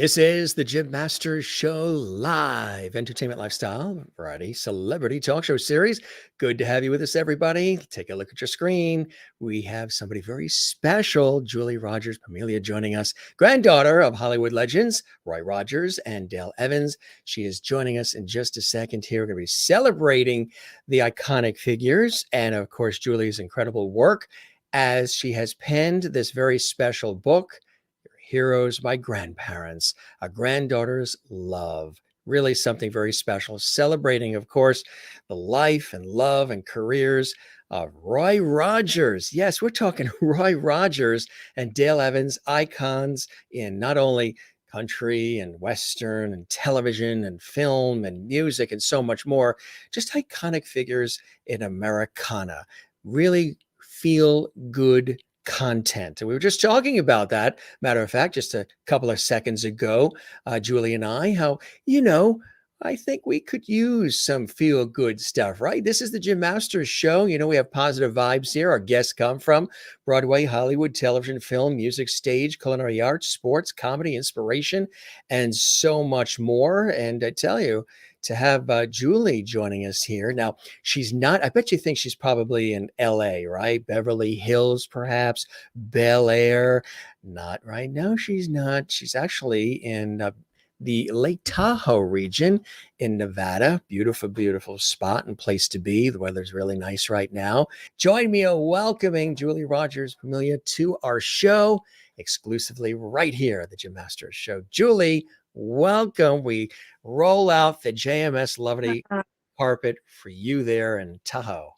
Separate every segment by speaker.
Speaker 1: This is the Jim Masters Show live, entertainment, lifestyle, variety, celebrity talk show series. Good to have you with us, everybody. Take a look at your screen. We have somebody very special, Julie Rogers Pomilia, joining us, granddaughter of Hollywood legends, Roy Rogers and Dale Evans. She is joining us in just a second here. We're going to be celebrating the iconic figures and, of course, Julie's incredible work as she has penned this very special book, Heroes, My Grandparents, A Granddaughter's Love. Really something very special. Celebrating, of course, the life and love and careers of Roy Rogers. Yes, we're talking Roy Rogers and Dale Evans, icons in not only country and Western and television and film and music and so much more, just iconic figures in Americana. Really feel good content. And we were just talking about that, matter of fact, just a couple of seconds ago, Julie and I, how, I think we could use some feel good stuff, right? This is the Jim Masters Show. We have positive vibes here. Our guests come from Broadway, Hollywood, television, film, music, stage, culinary arts, sports, comedy, inspiration, and so much more. And I tell you, to have Julie joining us here. Now, she's not, I bet you think she's probably in LA, right? Beverly Hills, perhaps, Bel Air. Not right now. She's not. She's actually in the Lake Tahoe region in Nevada. Beautiful, beautiful spot and place to be. The weather's really nice right now. Join me in welcoming Julie Rogers Pomilia to our show, exclusively right here at the Jim Masters Show. Julie, welcome. We roll out the JMS lovely carpet for you there in Tahoe.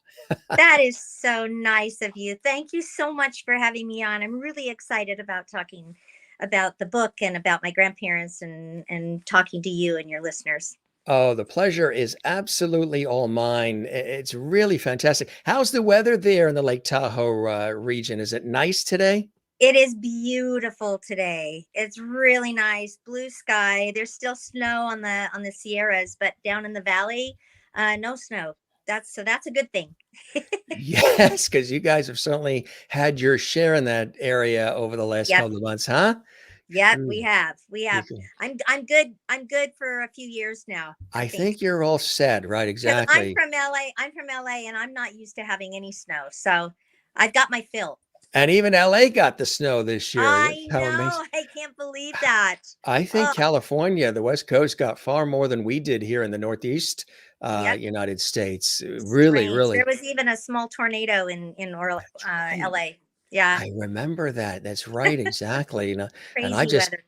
Speaker 2: That is so nice of you. Thank you so much for having me on. I'm really excited about talking about the book and about my grandparents and talking to you and your listeners.
Speaker 1: Oh, the pleasure is absolutely all mine. It's really fantastic. How's the weather there in the Lake Tahoe region? Is it nice today?
Speaker 2: It is beautiful today. It's really nice, blue sky. There's still snow on the Sierras, but down in the valley, no snow. That's a good thing.
Speaker 1: Yes, because you guys have certainly had your share in that area over the last
Speaker 2: Yep.
Speaker 1: couple of months, huh?
Speaker 2: Yep, we
Speaker 1: True.
Speaker 2: have. We
Speaker 1: You
Speaker 2: have.
Speaker 1: can,
Speaker 2: I'm good. I'm good for a few years now, I
Speaker 1: I
Speaker 2: think.
Speaker 1: think you're all set, right?
Speaker 2: Because I'm
Speaker 1: Exactly.
Speaker 2: from LA. I'm from LA and I'm not used to having any snow. So I've got my fill.
Speaker 1: And even LA got the snow this year. That's
Speaker 2: I
Speaker 1: how amazing.
Speaker 2: know. I can't believe that.
Speaker 1: I think
Speaker 2: Oh,
Speaker 1: California, the West Coast, got far more than we did here in the Northeast
Speaker 2: yep.
Speaker 1: United States. Really,
Speaker 2: Strange. There
Speaker 1: really.
Speaker 2: was even a small tornado
Speaker 1: That's right.
Speaker 2: LA. Yeah.
Speaker 1: I remember that. That's right, exactly. And I
Speaker 2: Crazy
Speaker 1: just
Speaker 2: weather.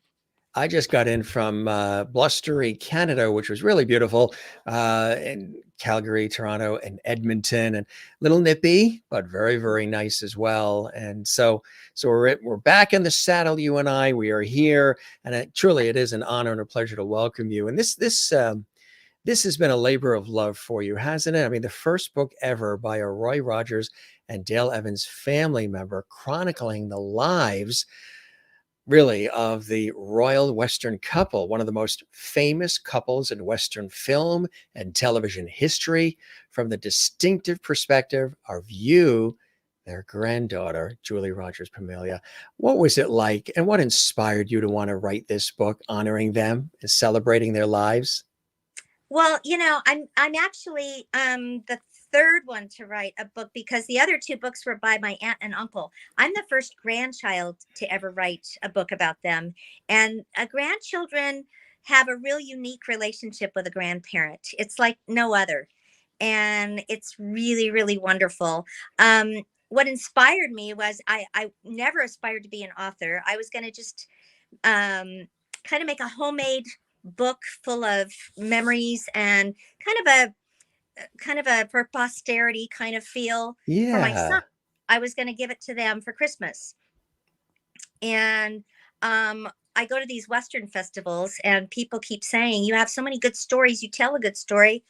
Speaker 1: I just got in from blustery Canada, which was really beautiful, in Calgary, Toronto, and Edmonton, and little nippy, but very, very nice as well. And so we're back in the saddle, you and I. We are here, and truly, it is an honor and a pleasure to welcome you. And this has been a labor of love for you, hasn't it? I mean, the first book ever by a Roy Rogers and Dale Evans family member, chronicling the lives, really, of the royal Western couple, one of the most famous couples in Western film and television history, from the distinctive perspective of you, their granddaughter, Julie Rogers Pomilia. What was it like, and what inspired you to want to write this book honoring them and celebrating their lives?
Speaker 2: Well, I'm actually the third one to write a book because the other two books were by my aunt and uncle. I'm the first grandchild to ever write a book about them. And grandchildren have a real unique relationship with a grandparent. It's like no other. And it's really, really wonderful. What inspired me was I never aspired to be an author. I was going to just um, kind of make a homemade book full of memories and kind of a for posterity kind of feel for my son.
Speaker 1: Yeah.
Speaker 2: I was going to give it to them for Christmas. And I go to these Western festivals and people keep saying, you have so many good stories. You tell a good story.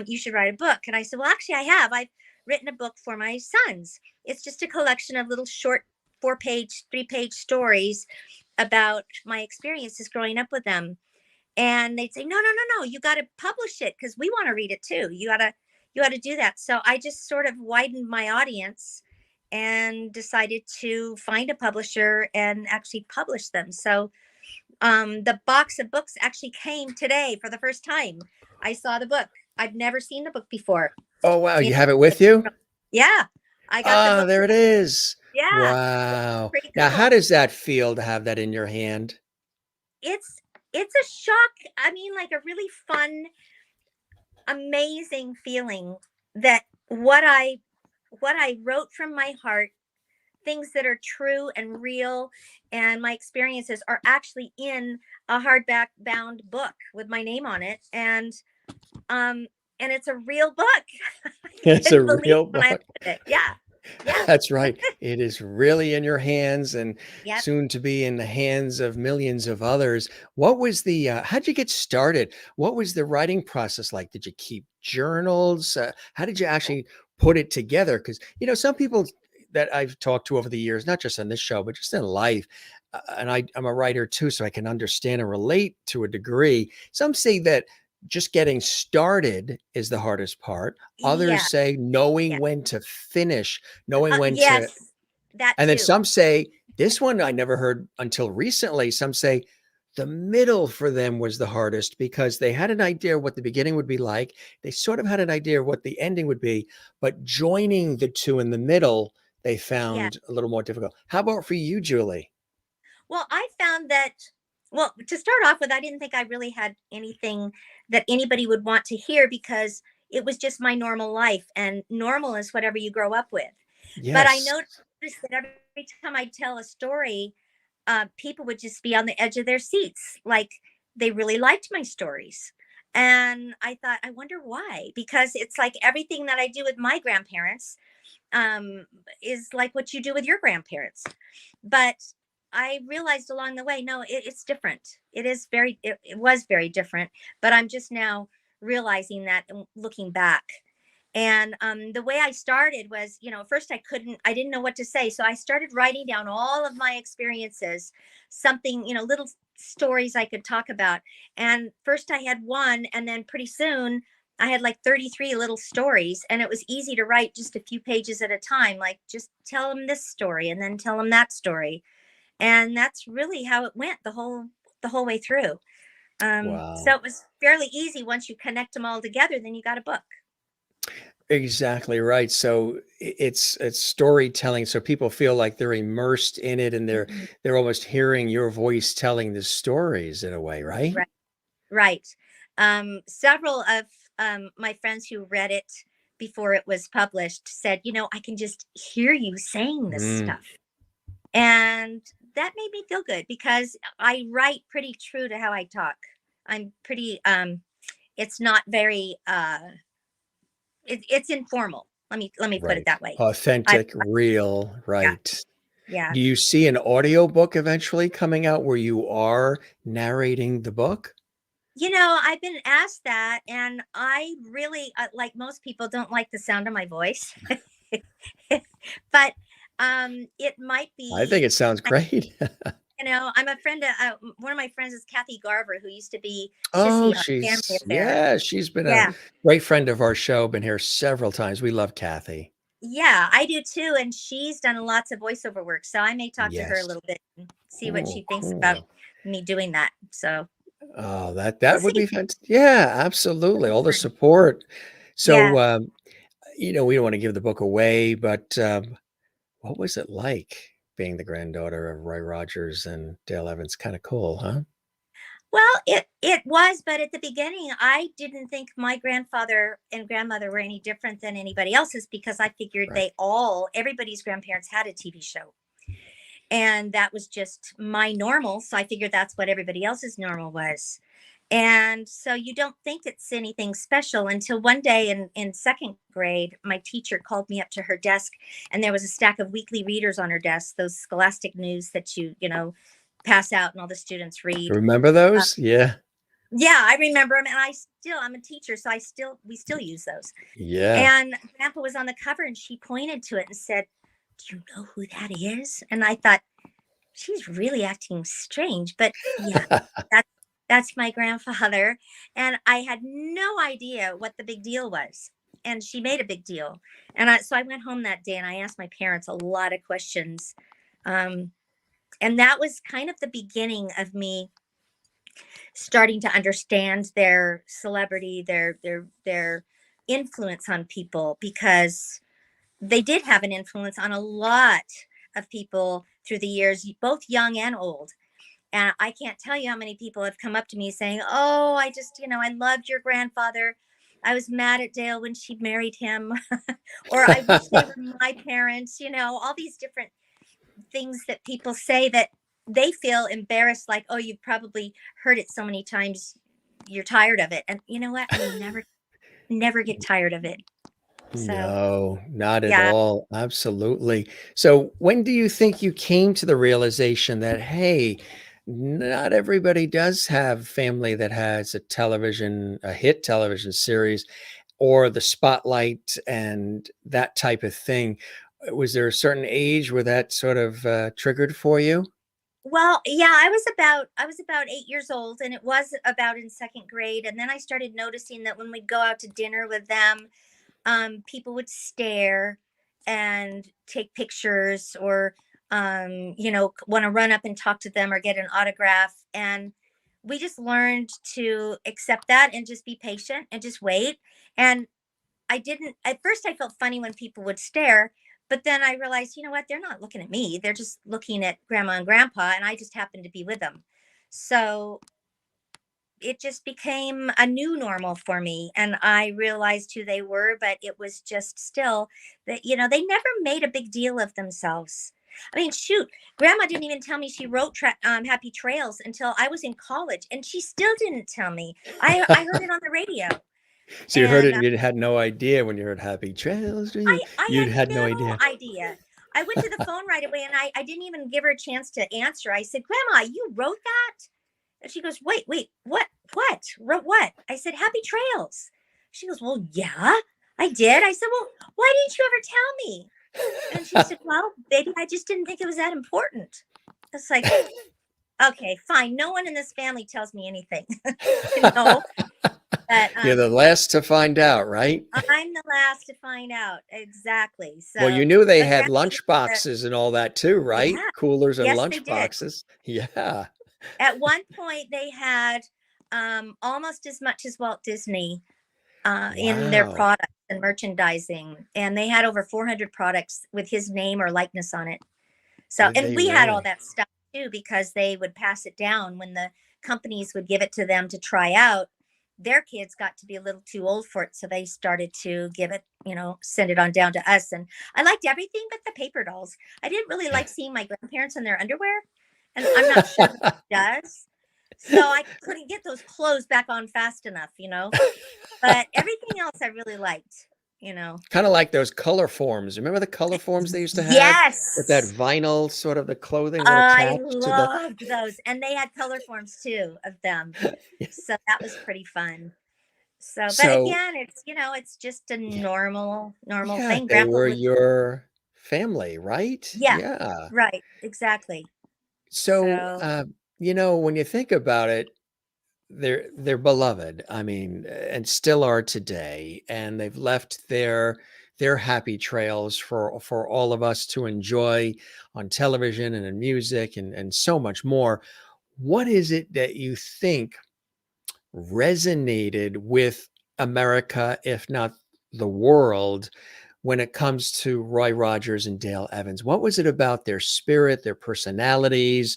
Speaker 2: You should write a book. And I said, well, actually, I have. I've written a book for my sons. It's just a collection of little short 4-page, 3-page stories about my experiences growing up with them. And they'd say, no, no, no, no, you got to publish it because we want to read it too. You got to do that. So I just sort of widened my audience and decided to find a publisher and actually publish them. So The box of books actually came today for the first time. I saw the book. I've never seen the book before.
Speaker 1: Oh, wow.
Speaker 2: You
Speaker 1: You have it with
Speaker 2: know,
Speaker 1: you?
Speaker 2: yeah, I got the
Speaker 1: Ah,
Speaker 2: book
Speaker 1: there it
Speaker 2: today.
Speaker 1: is.
Speaker 2: Yeah,
Speaker 1: Wow.
Speaker 2: pretty
Speaker 1: Now, how
Speaker 2: cool.
Speaker 1: does that feel to have that in your hand?
Speaker 2: It's it's a shock. I mean, like a really fun, amazing feeling that what I wrote from my heart, things that are true and real, and my experiences are actually in a hardback bound book with my name on it, um and it's a real book. I
Speaker 1: It's a
Speaker 2: couldn't believe
Speaker 1: real
Speaker 2: when I
Speaker 1: book.
Speaker 2: opened it. Yeah, yeah,
Speaker 1: That's right. It is really in your hands and
Speaker 2: yep,
Speaker 1: soon to be in the hands of millions of others. What was the, how'd you get started? What was the writing process like? Did you keep journals? How did you actually put it together? Because, some people that I've talked to over the years, not just on this show, but just in life, and I'm a writer too, so I can understand and relate to a degree. Some say that just getting started is the hardest part. Others
Speaker 2: yeah,
Speaker 1: say knowing
Speaker 2: yeah.
Speaker 1: when to finish, knowing when to,
Speaker 2: Yes, that
Speaker 1: and then
Speaker 2: too.
Speaker 1: some say, this one I never heard until recently. Some say the middle for them was the hardest because they had an idea of what the beginning would be like. They sort of had an idea of what the ending would be, but joining the two in the middle, they
Speaker 2: Yeah.
Speaker 1: found a little more difficult. How about for you, Julie?
Speaker 2: Well, I found that, well, to start off with, I didn't think I really had anything that anybody would want to hear because it was just my normal life, and normal is whatever you grow up with. But I
Speaker 1: Yes.
Speaker 2: noticed that every time I tell a story, people would just be on the edge of their seats. Like they really liked my stories. And I thought, I wonder why? Because it's like everything that I do with my grandparents um, is like what you do with your grandparents. But I realized along the way, no, it's different. It was very different. But I'm just now realizing that and looking back. And the way I started was, at first I didn't know what to say. So I started writing down all of my experiences, something, little stories I could talk about. And first I had one, and then pretty soon I had like 33 little stories, and it was easy to write just a few pages at a time, like just tell them this story and then tell them that story. And that's really how it went the whole way through. So
Speaker 1: Wow.
Speaker 2: it was fairly easy. Once you connect them all together, then you got a book.
Speaker 1: Exactly right. So it's storytelling, so people feel like they're immersed in it and
Speaker 2: Mhm.
Speaker 1: they're almost hearing your voice telling the stories in a way, right?
Speaker 2: Right. Right. Several of my friends who read it before it was published said, I can just hear you saying this
Speaker 1: Mm,
Speaker 2: stuff. And that made me feel good because I write pretty true to how I talk. I'm pretty, it's not very, it's informal. Let me put it
Speaker 1: right.
Speaker 2: that way. I,
Speaker 1: Authentic, real,
Speaker 2: yeah,
Speaker 1: right.
Speaker 2: yeah.
Speaker 1: Do you see an audio book eventually coming out where you are narrating the book?
Speaker 2: I've been asked that, and I really, like most people, don't like the sound of my voice. But it might
Speaker 1: I think
Speaker 2: be,
Speaker 1: it sounds great.
Speaker 2: I'm a friend of, one of my friends is Kathy Garver, who used to be
Speaker 1: Oh,
Speaker 2: Sissy on Family Affair.
Speaker 1: she's been a
Speaker 2: Yeah.
Speaker 1: great friend of our show, been here several times. We love Kathy.
Speaker 2: Yeah, I do too. And she's done lots of voiceover work. So I may talk to her a
Speaker 1: Yes.
Speaker 2: little bit and see what
Speaker 1: Oh,
Speaker 2: she thinks about
Speaker 1: cool.
Speaker 2: me doing that. So
Speaker 1: Oh, that
Speaker 2: we'll
Speaker 1: that would
Speaker 2: see.
Speaker 1: be fantastic. Yeah,
Speaker 2: It'll
Speaker 1: absolutely.
Speaker 2: be
Speaker 1: All the
Speaker 2: fun.
Speaker 1: support.
Speaker 2: Yeah.
Speaker 1: So, we don't want to give the book away, but what was it like being the granddaughter of Roy Rogers and Dale Evans? Kind of cool, huh?
Speaker 2: Well, it was, but at the beginning, I didn't think my grandfather and grandmother were any different than anybody else's because I figured
Speaker 1: Right.
Speaker 2: everybody's grandparents had a TV show. And that was just my normal. So I figured that's what everybody else's normal was. And so you don't think it's anything special until one day in second grade, my teacher called me up to her desk, and there was a stack of weekly readers on her desk, those scholastic news that pass out and all the students read.
Speaker 1: Remember
Speaker 2: Uh,
Speaker 1: those? Yeah.
Speaker 2: yeah, I remember them, and I'm a teacher, so we still use those.
Speaker 1: Yeah.
Speaker 2: And Grandpa was on the cover, and she pointed to it and said, "Do you know who that is?" And I thought, she's really acting strange, but yeah, that's that's my grandfather. And I had no idea what the big deal was. And she made a big deal. So I went home that day and I asked my parents a lot of questions. Um, and that was kind of the beginning of me. starting to understand their celebrity, their influence on people, because they did have an influence on a lot of people through the years, both young and old. And I can't tell you how many people have come up to me saying, "Oh, I just, I loved your grandfather. I was mad at Dale when she married him," or "I wish they were my parents." All these different things that people say that they feel embarrassed, like, "Oh, you've probably heard it so many times, you're tired of it." And you know what? I never get tired of it. So,
Speaker 1: No, not at
Speaker 2: yeah.
Speaker 1: all. Absolutely. So, when do you think you came to the realization that, hey, not everybody does have family that has a hit television series or the spotlight and that type of thing? Was there a certain age where that sort of triggered for you?
Speaker 2: Well, yeah, I was about 8 years old, and it was about in second grade. And then I started noticing that when we'd go out to dinner with them, people would stare and take pictures, or want to run up and talk to them or get an autograph. And we just learned to accept that and just be patient and just wait. And I didn't at first. I felt funny when people would stare, but then I realized, you know what? They're not looking at me. They're just looking at grandma and grandpa, and I just happened to be with them. So it just became a new normal for me, and I realized who they were, but it was just still that, they never made a big deal of themselves. I mean, shoot, grandma didn't even tell me she wrote Happy Trails until I was in college, and she still didn't tell me. I heard it on the radio.
Speaker 1: So you heard it
Speaker 2: And
Speaker 1: and you had no idea when you heard "Happy Trails to you."
Speaker 2: I
Speaker 1: You
Speaker 2: had
Speaker 1: had no
Speaker 2: no
Speaker 1: idea.
Speaker 2: idea. I went to the phone right away, and I didn't even give her a chance to answer. I said, "Grandma, you wrote that?" And she goes, "Wait, what? What? Wrote what?" I said, "Happy Trails." She goes, "Well, yeah, I did." I said, "Well, why didn't you ever tell me?" And she said, "Well, baby, I just didn't think it was that important." It's like, okay, fine. No one in this family tells me anything, you know, but
Speaker 1: You're the last to find out, right?
Speaker 2: I'm the last to find out. Exactly.
Speaker 1: Well, you
Speaker 2: So,
Speaker 1: knew they
Speaker 2: but
Speaker 1: had
Speaker 2: grandma
Speaker 1: lunch boxes and all that too, right?
Speaker 2: yeah,
Speaker 1: Coolers and
Speaker 2: yes, they
Speaker 1: lunch
Speaker 2: did.
Speaker 1: boxes. Yeah.
Speaker 2: At one point, they had almost as much as Walt Disney in their
Speaker 1: Wow.
Speaker 2: products and merchandising, and they had over 400 products with his name or likeness on it. So,
Speaker 1: Did
Speaker 2: and
Speaker 1: they
Speaker 2: we had all
Speaker 1: really?
Speaker 2: that stuff too, because they would pass it down when the companies would give it to them to try out. Their kids got to be a little too old for it, so they started to give it, send it on down to us. And I liked everything but the paper dolls. I didn't really like seeing my grandparents in their underwear, and I'm not sure who does. So I couldn't get those clothes back on fast enough. But everything else I really liked, you know.
Speaker 1: Kind of like those color forms. Remember the color forms they used to have with that
Speaker 2: Yes.
Speaker 1: vinyl sort of the clothing would
Speaker 2: I
Speaker 1: attach to the
Speaker 2: loved those, and they had color forms too of them. So that was pretty fun. So, but
Speaker 1: So,
Speaker 2: again, it's just a
Speaker 1: yeah,
Speaker 2: normal
Speaker 1: yeah,
Speaker 2: thing.
Speaker 1: they
Speaker 2: Grandpa
Speaker 1: were
Speaker 2: would,
Speaker 1: your family, right?
Speaker 2: yeah,
Speaker 1: Yeah.
Speaker 2: right, exactly.
Speaker 1: So,
Speaker 2: So
Speaker 1: when you think about it, they're beloved. I mean, and still are today, and they've left their happy trails for all of us to enjoy on television and in music and so much more. What is it that you think resonated with America, if not the world, when it comes to Roy Rogers and Dale Evans? What was it about their spirit, their personalities,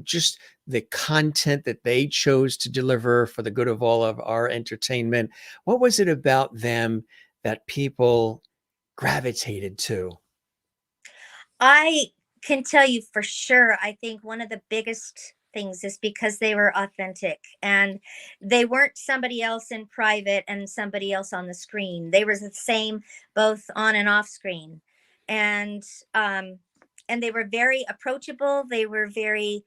Speaker 1: just the content that they chose to deliver for the good of all of our entertainment? What was it about them that people gravitated to?
Speaker 2: I can tell you for sure, I think one of the biggest things is because they were authentic, and they weren't somebody else in private and somebody else on the screen. They were the same both on and off screen. And they were very approachable. They were very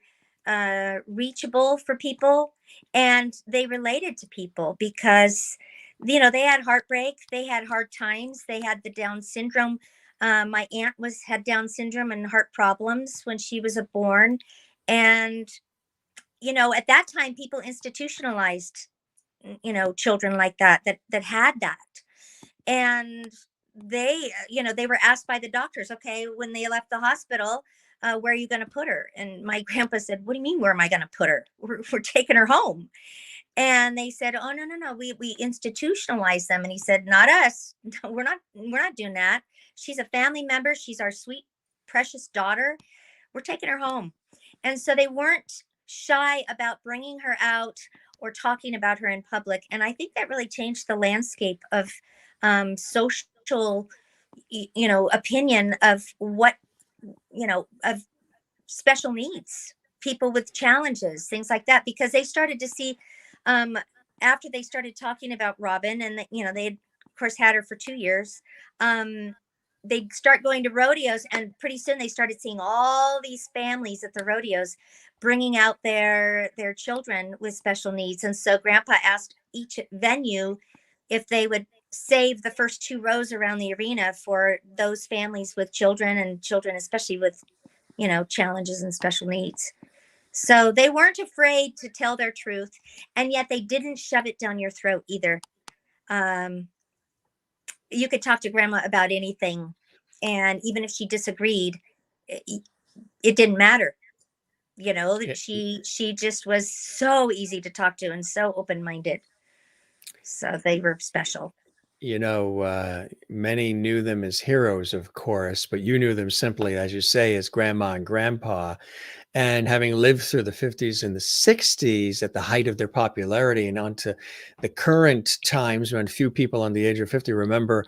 Speaker 2: reachable for people, and they related to people because they had heartbreak, they had hard times, they had the Down syndrome. My aunt was had Down syndrome and heart problems when she was born, and at that time people institutionalized children like that had that. And they were asked by the doctors, okay, when they left the hospital, where are you going to put her? And my grandpa said, what do you mean, where am I going to put her? We're taking her home. And they said, oh, no, no, no, we institutionalized them. And he said, not us. We're not doing that. She's a family member. She's our sweet, precious daughter. We're taking her home. And so they weren't shy about bringing her out or talking about her in public. And I think that really changed the landscape of social, opinion of what, of special needs, people with challenges, things like that, because they started to see, after they started talking about Robin, and they had, of course, had her for 2 years. They'd start going to rodeos, and pretty soon they started seeing all these families at the rodeos bringing out their children with special needs. And so Grandpa asked each venue if they would save the first 2 rows around the arena for those families with children, and children especially with challenges and special needs. So they weren't afraid to tell their truth, and yet they didn't shove it down your throat either. You could talk to Grandma about anything, and even if she disagreed, it didn't matter. She just was so easy to talk to and so open-minded. So they were special.
Speaker 1: Many knew them as heroes, of course, but you knew them simply, as you say, as Grandma and Grandpa. And having lived through the 50s and the 60s at the height of their popularity, and onto the current times when few people on the age of 50 remember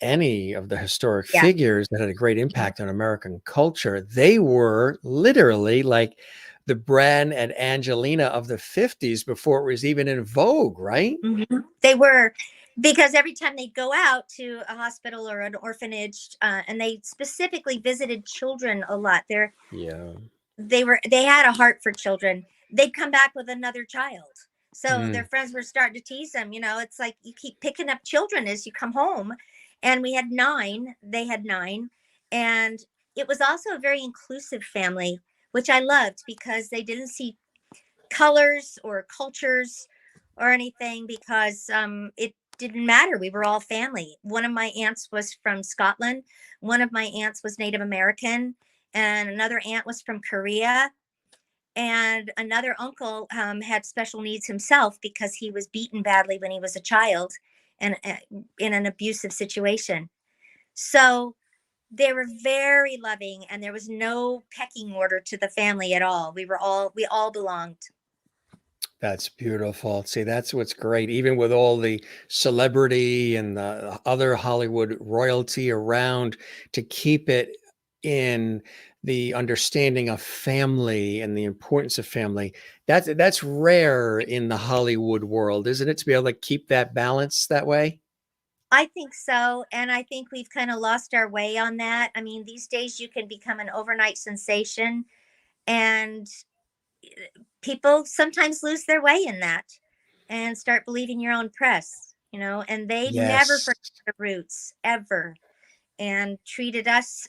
Speaker 1: any of the historic
Speaker 2: Yeah.
Speaker 1: figures that had a great impact on American culture, they were literally like the Bran and Angelina of the 50s before it was even in vogue, right?
Speaker 2: Mm-hmm. They were, because every time they'd go out to a hospital or an orphanage, and they specifically visited children a lot.
Speaker 1: Yeah.
Speaker 2: They had a heart for children. They'd come back with another child. So their friends were starting to tease them. It's like you keep picking up children as you come home. And we had 9. They had 9. And it was also a very inclusive family, which I loved, because they didn't see colors or cultures or anything, because it didn't matter. We were all family. One of my aunts was from Scotland. One of my aunts was Native American, and another aunt was from Korea. And another uncle had special needs himself, because he was beaten badly when he was a child, and in an abusive situation. So they were very loving, and there was no pecking order to the family at all. We all belonged.
Speaker 1: That's beautiful. See, that's what's great. Even with all the celebrity and the other Hollywood royalty around, to keep it in the understanding of family and the importance of family. That's rare in the Hollywood world, isn't it? To be able to keep that balance that way.
Speaker 2: I think so. And I think we've kind of lost our way on that. I mean, these days you can become an overnight sensation, and people sometimes lose their way in that and start believing your own press, and they never
Speaker 1: Yes.
Speaker 2: forget their roots, ever, and treated us,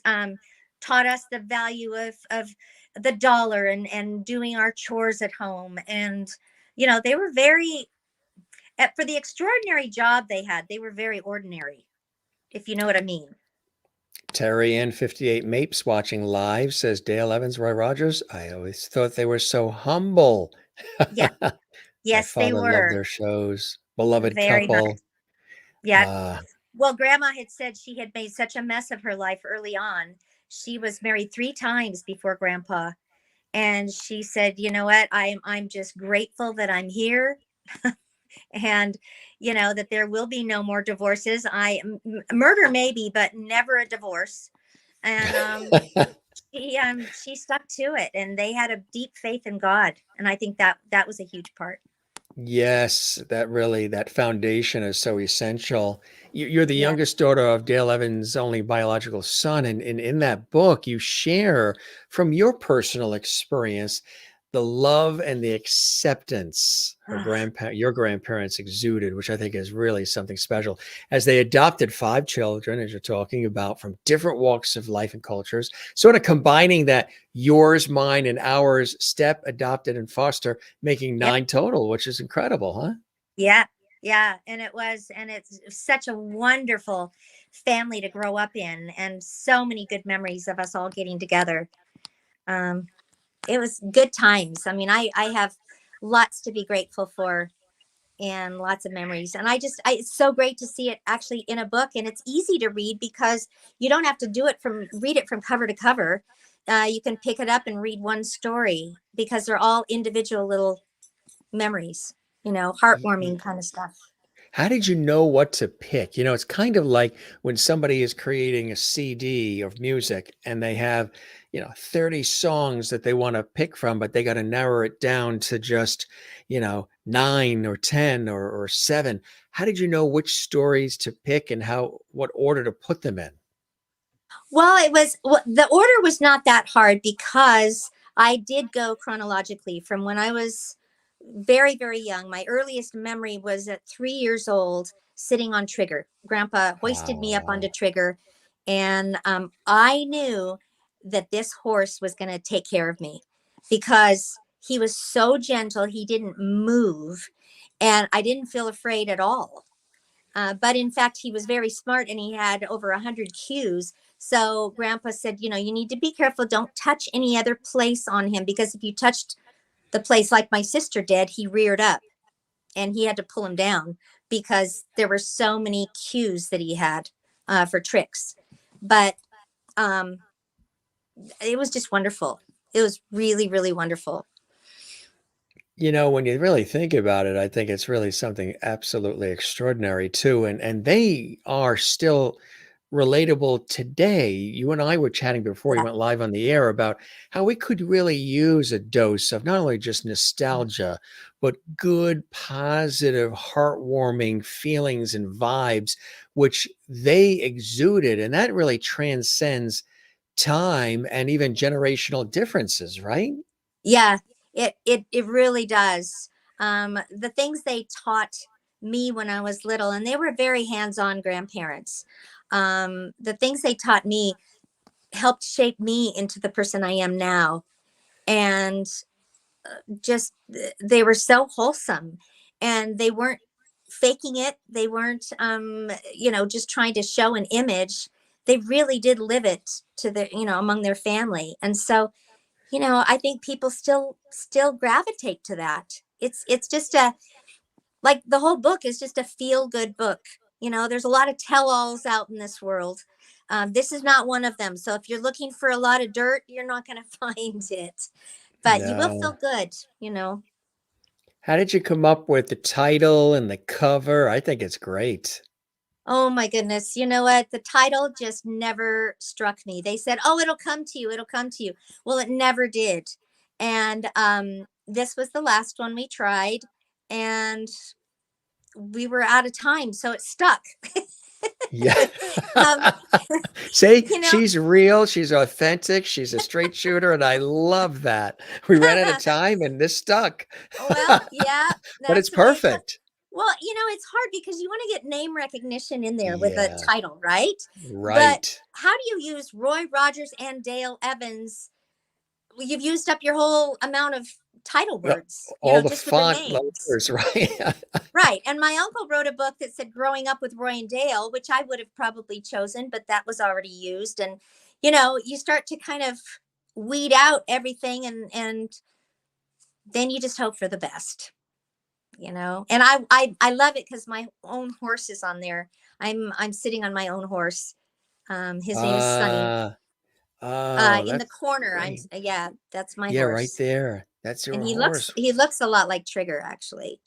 Speaker 2: taught us the value of the dollar, and doing our chores at home. And, they were very, for the extraordinary job they had, they were very ordinary, if you know what I mean.
Speaker 1: Terry Ann 58 Mapes watching live says, Dale Evans, Roy Rogers, I always thought they were so humble.
Speaker 2: Yeah.
Speaker 1: My
Speaker 2: Yes, they
Speaker 1: father loved
Speaker 2: were
Speaker 1: their shows. Beloved
Speaker 2: very
Speaker 1: couple.
Speaker 2: nice. Yeah.
Speaker 1: Uh,
Speaker 2: Well, Grandma had said she had made such a mess of her life early on. She was married 3 times before Grandpa. And she said, you know what, I'm just grateful that I'm here. And that there will be no more divorces. Murder maybe, but never a divorce. And she stuck to it, and they had a deep faith in God, and I think that was a huge part.
Speaker 1: Yes, that foundation is so essential. You're the
Speaker 2: Yeah.
Speaker 1: youngest daughter of Dale Evans' only biological son, and in that book, you share from your personal experience the love and the acceptance your grandparents exuded, which I think is really something special, as they adopted 5 children, as you're talking about, from different walks of life and cultures, sort of combining that yours, mine, and ours step, adopted, and foster, making
Speaker 2: Yeah.
Speaker 1: 9 total, which is incredible, huh?
Speaker 2: Yeah. Yeah. And it's such a wonderful family to grow up in, and so many good memories of us all getting together. Um, it was good times. I mean, I have lots to be grateful for and lots of memories. And it's so great to see it actually in a book, and it's easy to read because you don't have to read it from cover to cover. You can pick it up and read one story because they're all individual little memories, heartwarming kind of stuff.
Speaker 1: How did you know what to pick? It's kind of like when somebody is creating a CD of music and they have, 30 songs that they want to pick from, but they got to narrow it down to just, 9 or 10 or 7. How did you know which stories to pick and what order to put them in?
Speaker 2: The order was not that hard because I did go chronologically from when I was very, very young. My earliest memory was at 3 years old, sitting on Trigger. Grandpa hoisted me up onto
Speaker 1: Oh,
Speaker 2: Trigger, and I knew that this horse was going to take care of me because he was so gentle. He didn't move, and I didn't feel afraid at all. But in fact, he was very smart and he had over 100 cues. So Grandpa said, you need to be careful. Don't touch any other place on him, because if you touched the place like my sister did, he reared up and he had to pull him down because there were so many cues that he had for tricks. But um, it was just wonderful. It was really, really wonderful.
Speaker 1: when you really think about it, I think it's really something absolutely extraordinary too. And they are still relatable today. You and I were chatting before we
Speaker 2: Yeah.
Speaker 1: went live on the air about how we could really use a dose of not only just nostalgia, but good, positive, heartwarming feelings and vibes, which they exuded. And that really transcends time and even generational differences, right?
Speaker 2: Yeah, it really does. The things they taught me when I was little, and they were very hands-on grandparents. The things they taught me helped shape me into the person I am now. And just they were so wholesome, and they weren't faking it. They weren't just trying to show an image. They really did live it to their, among their family. And so I think people still gravitate to that. It's just like the whole book is just a feel good book. There's a lot of tell-alls out in this world. This is not one of them. So if you're looking for a lot of dirt, you're not going to find it, but you will feel
Speaker 1: No.
Speaker 2: good.
Speaker 1: How did you come up with the title and the cover? I think it's great.
Speaker 2: Oh my goodness. You know what? The title just never struck me. They said, "Oh, it'll come to you. It'll come to you." Well, it never did. And this was the last one we tried, and we were out of time, so it stuck.
Speaker 1: Yeah.
Speaker 2: um,
Speaker 1: See,
Speaker 2: you know,
Speaker 1: she's real, she's authentic, she's a straight shooter, and I love that. We ran out of time and this stuck.
Speaker 2: well, yeah,
Speaker 1: But it's
Speaker 2: that's the way it goes.
Speaker 1: perfect.
Speaker 2: Well, it's hard because you want to get name recognition in there with a
Speaker 1: Yeah,
Speaker 2: title, right? But
Speaker 1: right.
Speaker 2: how do you use Roy Rogers and Dale Evans? Well, you've used up your whole amount of title
Speaker 1: Well,
Speaker 2: words,
Speaker 1: all the
Speaker 2: just with their
Speaker 1: font
Speaker 2: names.
Speaker 1: letters, right?
Speaker 2: Right. And my uncle wrote a book that said Growing Up with Roy and Dale, which I would have probably chosen, but that was already used. And, you start to kind of weed out everything, and then you just hope for the best. And I love it because my own horse is on there. I'm sitting on my own horse. His name is Sunny.
Speaker 1: Ah, oh,
Speaker 2: In the
Speaker 1: that's
Speaker 2: corner,
Speaker 1: great.
Speaker 2: yeah, that's my
Speaker 1: Yeah, right
Speaker 2: horse.
Speaker 1: there. That's
Speaker 2: And
Speaker 1: your
Speaker 2: he looks
Speaker 1: horse.
Speaker 2: he looks a lot like Trigger, actually.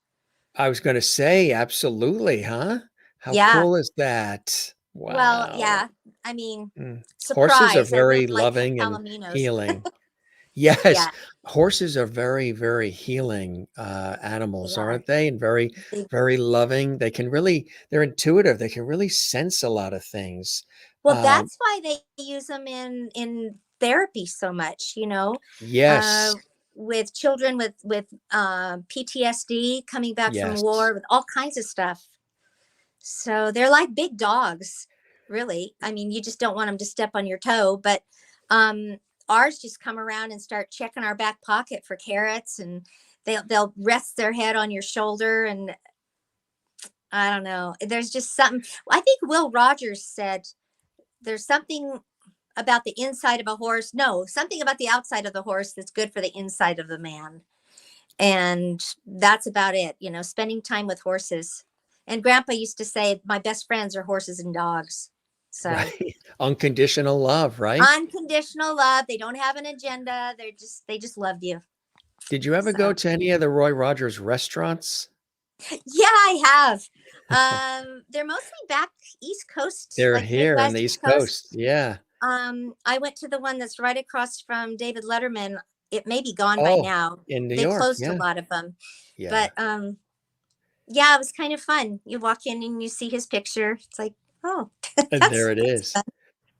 Speaker 1: I was gonna say, absolutely, huh? How
Speaker 2: Yeah.
Speaker 1: cool is that?
Speaker 2: Well,
Speaker 1: Wow.
Speaker 2: yeah. I mean,
Speaker 1: Mm. Horses are
Speaker 2: surprise. I really
Speaker 1: very
Speaker 2: like
Speaker 1: loving and
Speaker 2: palominos.
Speaker 1: healing. Yes,
Speaker 2: Yeah,
Speaker 1: horses are very, very healing,
Speaker 2: they
Speaker 1: animals,
Speaker 2: are.
Speaker 1: aren't they? And very,
Speaker 2: They,
Speaker 1: very loving. They're intuitive. They can really sense a lot of things.
Speaker 2: well,
Speaker 1: Um,
Speaker 2: that's why they use them in therapy so much, uh,
Speaker 1: yes,
Speaker 2: with children with PTSD, coming back from
Speaker 1: yes.
Speaker 2: war, with all kinds of stuff. So they're like big dogs, really. I mean, you just don't want them to step on your toe, but um, ours just come around and start checking our back pocket for carrots, and they'll rest their head on your shoulder, and I don't know. There's just something. I think Will Rogers said there's something. about the inside of a horse. No, something about the outside of the horse that's good for the inside of the man. And that's about it, spending time with horses. And Grandpa used to say, my best friends are horses and dogs. So
Speaker 1: Right. Unconditional love, right?
Speaker 2: unconditional love. They don't have an agenda. They just love you.
Speaker 1: Did you ever go
Speaker 2: So
Speaker 1: to any of the Roy Rogers restaurants?
Speaker 2: yeah, I have. They're mostly back East Coast,
Speaker 1: They're
Speaker 2: like
Speaker 1: here on the
Speaker 2: Midwest
Speaker 1: East
Speaker 2: Coast.
Speaker 1: Coast. Yeah.
Speaker 2: I went to the one that's right across from David Letterman. It may be gone by
Speaker 1: Oh,
Speaker 2: now.
Speaker 1: in New
Speaker 2: They
Speaker 1: York.
Speaker 2: closed a
Speaker 1: Yeah.
Speaker 2: lot of them.
Speaker 1: Yeah.
Speaker 2: But yeah, it was kind of fun. You walk in and you see his picture. It's like, oh,
Speaker 1: And there it
Speaker 2: that's
Speaker 1: is.
Speaker 2: fun.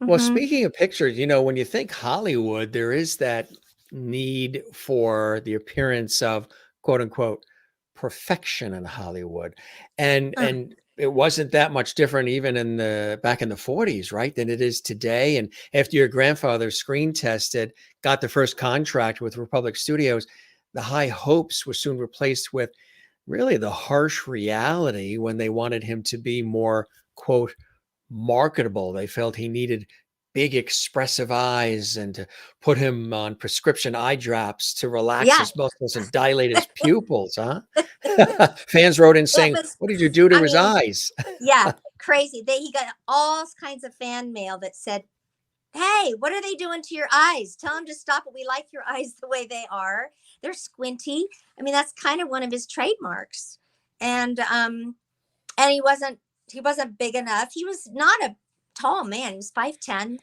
Speaker 1: Well,
Speaker 2: Hmm.
Speaker 1: speaking of pictures, when you think Hollywood, there is that need for the appearance of quote unquote perfection in Hollywood. And it wasn't that much different even in the back in the 40s, right, than it is today. And after your grandfather screen tested, got the first contract with Republic Studios, the high hopes were soon replaced with really the harsh reality when they wanted him to be more quote marketable. They felt he needed big expressive eyes and to put him on prescription eye drops to relax
Speaker 2: Yeah,
Speaker 1: his muscles and dilate his pupils, huh? Fans wrote in
Speaker 2: it
Speaker 1: saying,
Speaker 2: was.
Speaker 1: "What did you do to
Speaker 2: I
Speaker 1: his
Speaker 2: mean,
Speaker 1: eyes?"
Speaker 2: yeah, crazy. He got all kinds of fan mail that said, "Hey, what are they doing to your eyes? Tell them to stop it. We like your eyes the way they are. They're squinty." I mean, that's kind of one of his trademarks. And he wasn't big enough. He was not a tall man. He was 5'10",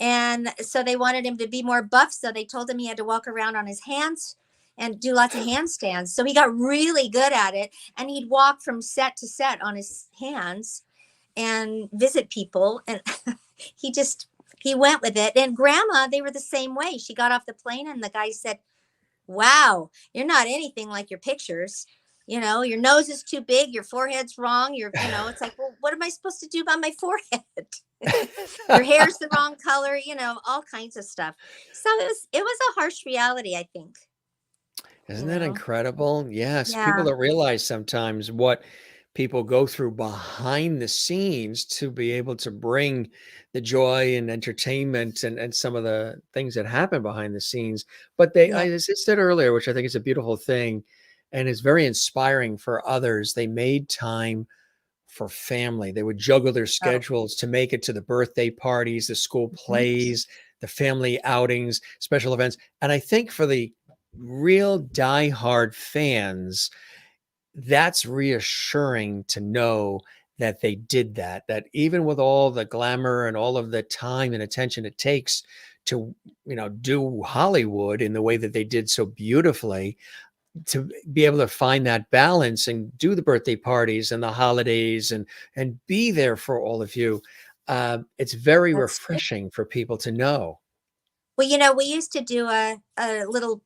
Speaker 2: and so they wanted him to be more buff. So they told him he had to walk around on his hands and do lots of handstands. So he got really good at it, and he'd walk from set to set on his hands and visit people, and he just he went with it. And Grandma, they were the same way. She got off the plane and the guy said, wow, you're not anything like your pictures. Your nose is too big, your forehead's wrong. It's like, well, what am I supposed to do about my forehead? Your hair's the wrong color, all kinds of stuff. So it was a harsh reality, I think. you
Speaker 1: Isn't that
Speaker 2: know.
Speaker 1: incredible? Yes, people
Speaker 2: Yeah,
Speaker 1: don't realize sometimes what people go through behind the scenes to be able to bring the joy and entertainment and some of the things that happen behind the scenes. But
Speaker 2: yeah.
Speaker 1: as I said earlier, which I think is a beautiful thing and is very inspiring for others, they made time for family. They would juggle their
Speaker 2: Oh,
Speaker 1: schedules to make it to the birthday parties, the school
Speaker 2: mhm.
Speaker 1: plays, the family outings, special events. And I think for the real diehard fans, that's reassuring to know that they did that, that even with all the glamour and all of the time and attention it takes to, do Hollywood in the way that they did so beautifully, to be able to find that balance and do the birthday parties and the holidays and be there for all of you. It's very
Speaker 2: That's true.
Speaker 1: refreshing for people to know.
Speaker 2: Well, we used to do a little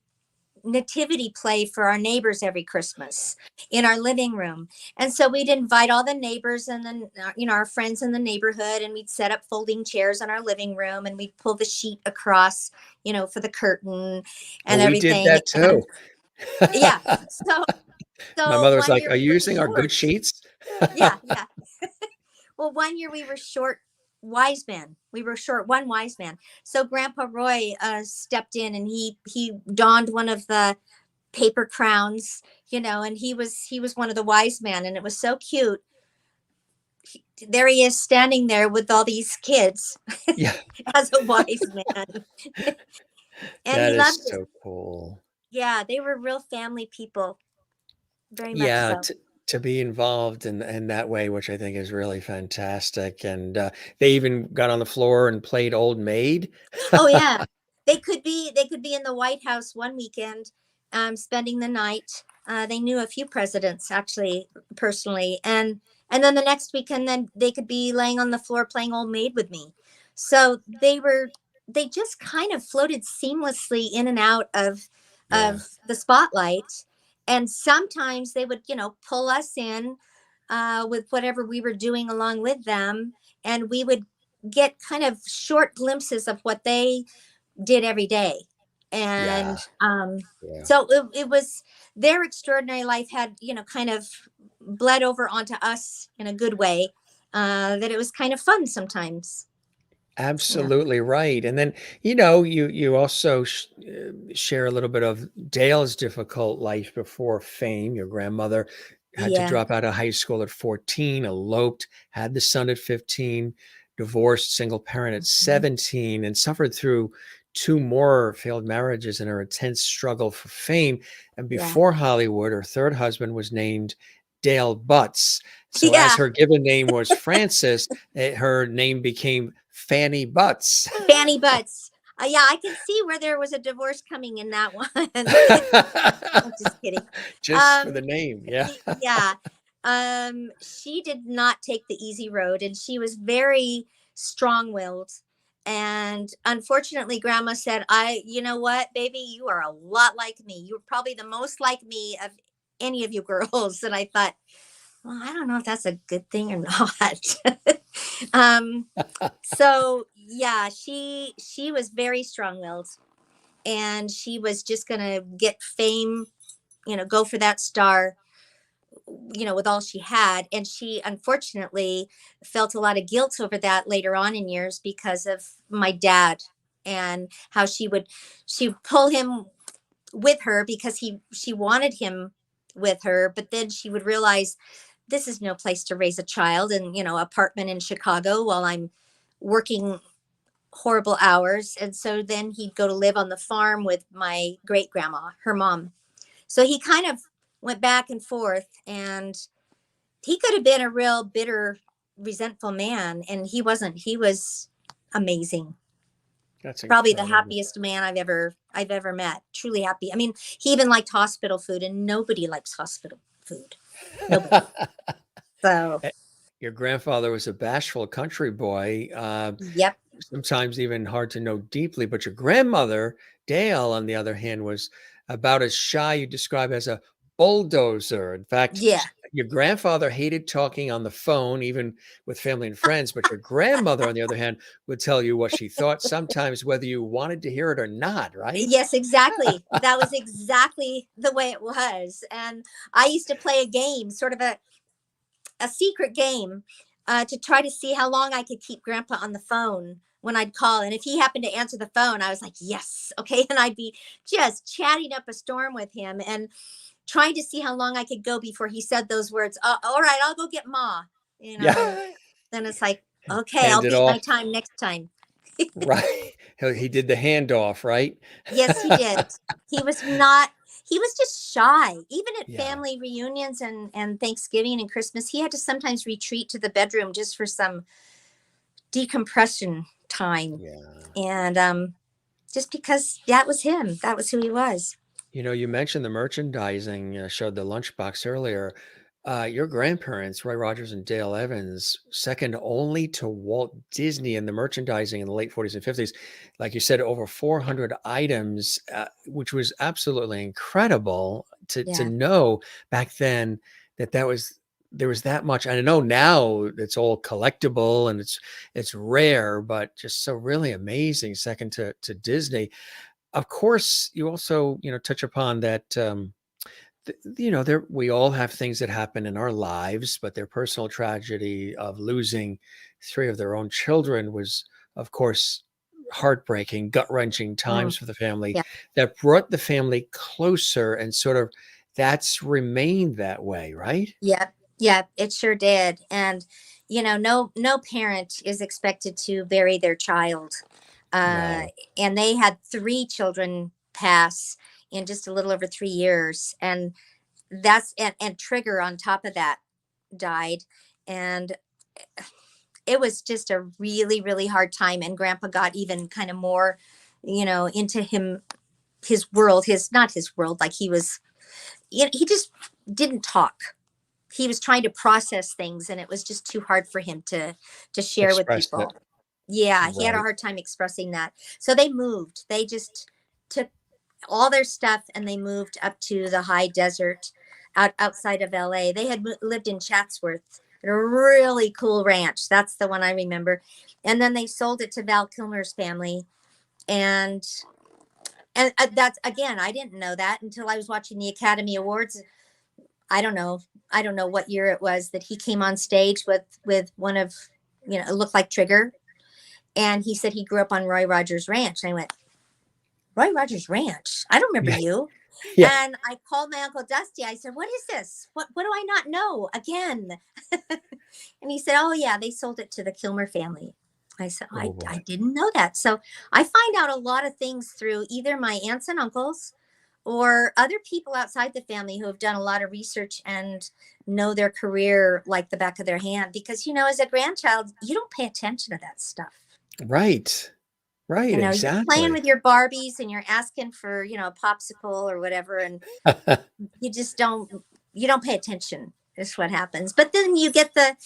Speaker 2: nativity play for our neighbors every Christmas in our living room. And so we'd invite all the neighbors and then, our friends in the neighborhood, and we'd set up folding chairs in our living room, and we'd pull the sheet across, for the curtain
Speaker 1: Oh,
Speaker 2: and
Speaker 1: we did
Speaker 2: everything.
Speaker 1: that
Speaker 2: And
Speaker 1: too.
Speaker 2: yeah, so,
Speaker 1: My
Speaker 2: so
Speaker 1: mother was
Speaker 2: one
Speaker 1: like,
Speaker 2: year
Speaker 1: "Are
Speaker 2: we
Speaker 1: you
Speaker 2: were
Speaker 1: using our good
Speaker 2: short.
Speaker 1: sheets?"
Speaker 2: Yeah, yeah. Well, one year we were short wise man. We were short one wise man. So Grandpa Roy stepped in, and he donned one of the paper crowns, and he was one of the wise men, and it was so cute. There he is standing there with all these kids
Speaker 1: Yeah,
Speaker 2: as a wise man, and
Speaker 1: that
Speaker 2: he
Speaker 1: is
Speaker 2: loved it.
Speaker 1: so cool.
Speaker 2: Yeah, they were real family people, very much
Speaker 1: Yeah,
Speaker 2: so.
Speaker 1: to be involved in that way, which I think is really fantastic. And they even got on the floor and played Old Maid.
Speaker 2: Oh yeah, they could be in the White House one weekend, spending the night. They knew a few presidents actually personally, and then the next weekend, then they could be laying on the floor playing Old Maid with me. So they just kind of floated seamlessly in and out
Speaker 1: Yeah,
Speaker 2: of the spotlight, and sometimes they would pull us in with whatever we were doing along with them, and we would get kind of short glimpses of what they did every day.
Speaker 1: yeah,
Speaker 2: And
Speaker 1: yeah.
Speaker 2: so it was their extraordinary life had, kind of bled over onto us in a good way, that it was kind of fun sometimes. Yeah.
Speaker 1: Absolutely right. And then, you also share a little bit of Dale's difficult life before fame. Your grandmother had to
Speaker 2: Yeah.
Speaker 1: drop out of high school at 14, eloped, had the son at 15, divorced, single parent at
Speaker 2: Mhm.
Speaker 1: 17, and suffered through two more failed marriages in her intense struggle for fame. And
Speaker 2: Yeah.
Speaker 1: before Hollywood, her third husband was named Dale Butts. So, as
Speaker 2: Yeah.
Speaker 1: her given name was Frances, her name became Fanny Butts.
Speaker 2: Fanny butts. Yeah, I can see where there was a divorce coming in that one. I'm just kidding.
Speaker 1: Just for
Speaker 2: Um,
Speaker 1: the name, yeah.
Speaker 2: yeah. She did not take the easy road, and she was very strong-willed. And unfortunately, Grandma said, you know what, baby, you are a lot like me. You're probably the most like me of any of you girls." And I thought, well, I don't know if that's a good thing or not. um, so yeah, she was very strong-willed, and she was just gonna get fame, go for that star, with all she had. And she unfortunately felt a lot of guilt over that later on in years because of my dad, and how she would pull him with her because she wanted him with her, but then she would realize this is no place to raise a child in, apartment in Chicago while I'm working horrible hours. And so then he'd go to live on the farm with my great grandma, her mom. So he kind of went back and forth, and he could have been a real bitter, resentful man, and he wasn't. He was amazing.
Speaker 1: That's
Speaker 2: Probably the
Speaker 1: incredible.
Speaker 2: happiest man I've ever met. Truly happy. I mean, he even liked hospital food, and nobody likes hospital food. Nobody. So,
Speaker 1: Eh, your grandfather was a bashful country boy,
Speaker 2: yep.
Speaker 1: sometimes even hard to know deeply, but your grandmother, Dale, on the other hand, was about as shy you describe as a bulldozer. In fact,
Speaker 2: Yeah.
Speaker 1: your grandfather hated talking on the phone, even with family and friends, but your grandmother, on the other hand, would tell you what she thought, sometimes whether you wanted to hear it or not, right?
Speaker 2: Yes, exactly. That was exactly the way it was. And I used to play a game, sort of a secret game, to try to see how long I could keep Grandpa on the phone when I'd call. And if he happened to answer the phone, I was like, yes, okay. And I'd be just chatting up a storm with him and trying to see how long I could go before he said those words. All right, I'll go get Ma. And
Speaker 1: Yeah.
Speaker 2: then it's like, okay, I'll
Speaker 1: Hand it
Speaker 2: beat my
Speaker 1: off.
Speaker 2: time next time.
Speaker 1: Right. He did the handoff, right?
Speaker 2: Yes, he did. He was not, he was just shy. Even at
Speaker 1: Yeah.
Speaker 2: family reunions and Thanksgiving and Christmas, he had to sometimes retreat to the bedroom just for some decompression time.
Speaker 1: Yeah.
Speaker 2: And just because that was him, that was who he was.
Speaker 1: You mentioned the merchandising, showed the lunchbox earlier. Your grandparents, Roy Rogers and Dale Evans, second only to Walt Disney in the merchandising in the late 40s and 50s. Like you said, over 400 items, which was absolutely incredible to
Speaker 2: Yeah.
Speaker 1: know back then there was that much. I know now it's all collectible and it's rare, but just so really amazing. Second to Disney. Of course, you also, touch upon that, there we all have things that happen in our lives, but their personal tragedy of losing three of their own children was, of course, heartbreaking, gut-wrenching
Speaker 2: Mm,
Speaker 1: times for the family
Speaker 2: yeah.
Speaker 1: that brought the family closer and sort of that's remained that way, right?
Speaker 2: Yeah. Yeah. It sure did. And no parent is expected to bury their child. Uh,
Speaker 1: No.
Speaker 2: and they had three children pass in just a little over 3 years, and Trigger on top of that died. And it was just a really, really hard time. And Grandpa got even kind of more, into his world, his not his world, like he was, he just didn't talk. He was trying to process things, and it was just too hard for him to share with
Speaker 1: Expressed it.
Speaker 2: people. Yeah, he had a
Speaker 1: Right.
Speaker 2: hard time expressing that. So they moved. They just took all their stuff and they moved up to the high desert outside of LA. They had lived in Chatsworth at a really cool ranch. That's the one I remember. And then they sold it to Val Kilmer's family. And that's, again, I didn't know that until I was watching the Academy Awards. I don't know. I don't know what year it was that he came on stage with one of, it looked like Trigger. And he said he grew up on Roy Rogers Ranch. And I went, Roy Rogers Ranch? I don't remember
Speaker 1: Yeah.
Speaker 2: you.
Speaker 1: Yeah.
Speaker 2: And I called my Uncle Dusty. I said, what is this? What do I not know again? And he said, oh, yeah, they sold it to the Kilmer family. I said, oh,
Speaker 1: Oh
Speaker 2: I
Speaker 1: boy.
Speaker 2: didn't know that. So I find out a lot of things through either my aunts and uncles or other people outside the family who have done a lot of research and know their career like the back of their hand. Because, as a grandchild, you don't pay attention to that stuff.
Speaker 1: Right. Right.
Speaker 2: You're playing
Speaker 1: Exactly.
Speaker 2: with your Barbies and you're asking for, a popsicle or whatever. And you just you don't pay attention is what happens. But then you get the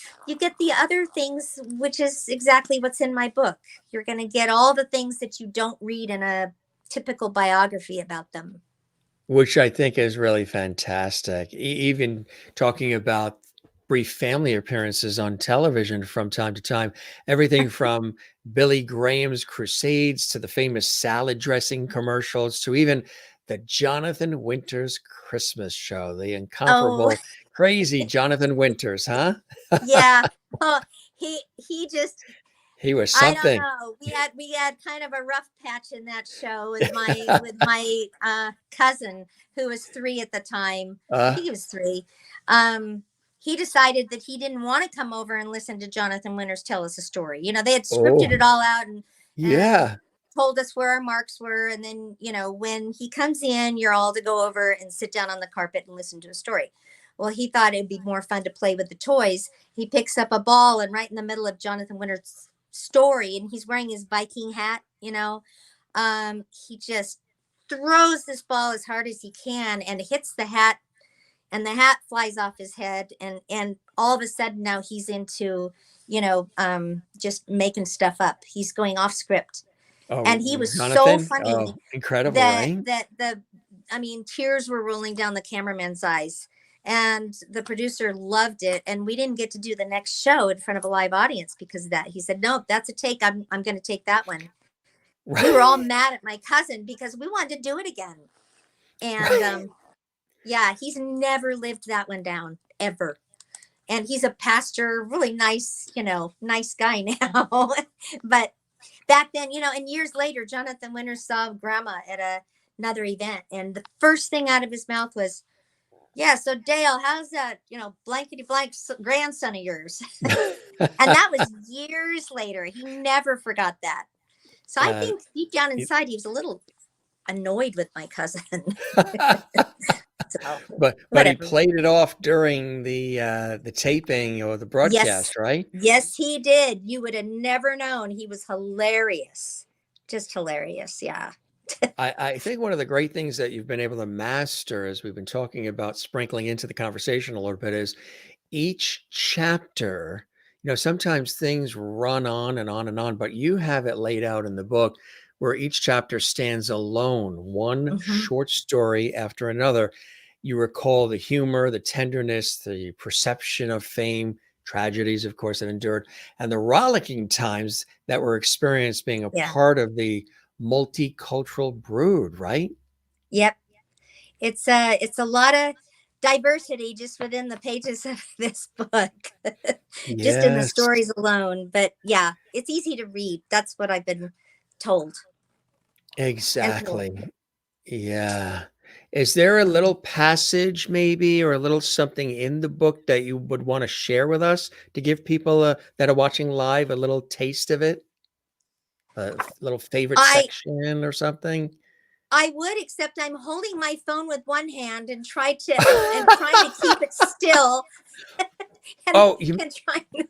Speaker 2: other things, which is exactly what's in my book. You're going to get all the things that you don't read in a typical biography about them.
Speaker 1: Which I think is really fantastic. Even talking about brief family appearances on television from time to time, everything from Billy Graham's crusades to the famous salad dressing commercials to even the Jonathan Winters Christmas show, the
Speaker 2: Oh,
Speaker 1: incomparable, crazy Jonathan Winters, huh?
Speaker 2: yeah. Oh, he just,
Speaker 1: He was
Speaker 2: I don't
Speaker 1: something.
Speaker 2: know. We had kind of a rough patch in that show with my cousin who was 3 at the time. I
Speaker 1: Uh,
Speaker 2: think he was 3. Um, he decided that he didn't want to come over and listen to Jonathan Winters tell us a story. They had scripted it
Speaker 1: oh,
Speaker 2: all out and
Speaker 1: yeah.
Speaker 2: told us where our marks were, and then when he comes in, you're all to go over and sit down on the carpet and listen to a story. Well, he thought it'd be more fun to play with the toys. He picks up a ball, and right in the middle of Jonathan Winters' story, and he's wearing his Viking hat, he just throws this ball as hard as he can and hits the hat, and the hat flies off his head, and all of a sudden now he's into just making stuff up. He's going off script, and he
Speaker 1: Oh,
Speaker 2: was so
Speaker 1: Jonathan.
Speaker 2: funny
Speaker 1: Oh, incredible,
Speaker 2: that
Speaker 1: eh?
Speaker 2: tears were rolling down the cameraman's eyes, and the producer loved it, and we didn't get to do the next show in front of a live audience because of that. He said, nope, that's a take. I'm going to take that one. We were all
Speaker 1: Right.
Speaker 2: mad at my cousin because we wanted to do it again. And
Speaker 1: Right.
Speaker 2: yeah, he's never lived that one down ever. And he's a pastor, really nice, nice guy now. But back then, and years later, Jonathan Winters saw Grandma at another event, and the first thing out of his mouth was, yeah, so Dale, how's that, blankety blank grandson of yours? And that was years later. He never forgot that. So I
Speaker 1: Uh,
Speaker 2: think deep down
Speaker 1: it
Speaker 2: inside, he was a little annoyed with my cousin. So
Speaker 1: but he
Speaker 2: whatever.
Speaker 1: played it off during the taping or the
Speaker 2: Yes.
Speaker 1: broadcast, right?
Speaker 2: Yes, he did. You would have never known. He was hilarious. Just hilarious. Yeah.
Speaker 1: I think one of the great things that you've been able to master, as we've been talking about sprinkling into the conversation a little bit, is each chapter, sometimes things run on and on and on, but you have it laid out in the book where each chapter stands alone, one
Speaker 2: Hmm.
Speaker 1: short story after another. You recall the humor, the tenderness, the perception of fame, tragedies, of course, that endured, and the rollicking times that were experienced being a
Speaker 2: Yeah.
Speaker 1: part of the multicultural brood, right?
Speaker 2: Yep. It's a lot of diversity just within the pages of this book, just in the
Speaker 1: Yes,
Speaker 2: stories alone. But yeah, it's easy to read. That's what I've been told and told.
Speaker 1: exactly. Yeah. Is there a little passage maybe or a little something in the book that you would want to share with us to give people that are watching live a little taste of it? A little favorite
Speaker 2: I
Speaker 1: section or something?
Speaker 2: I would, except I'm holding my phone with one hand and trying to keep it still and
Speaker 1: Oh, you
Speaker 2: and trying.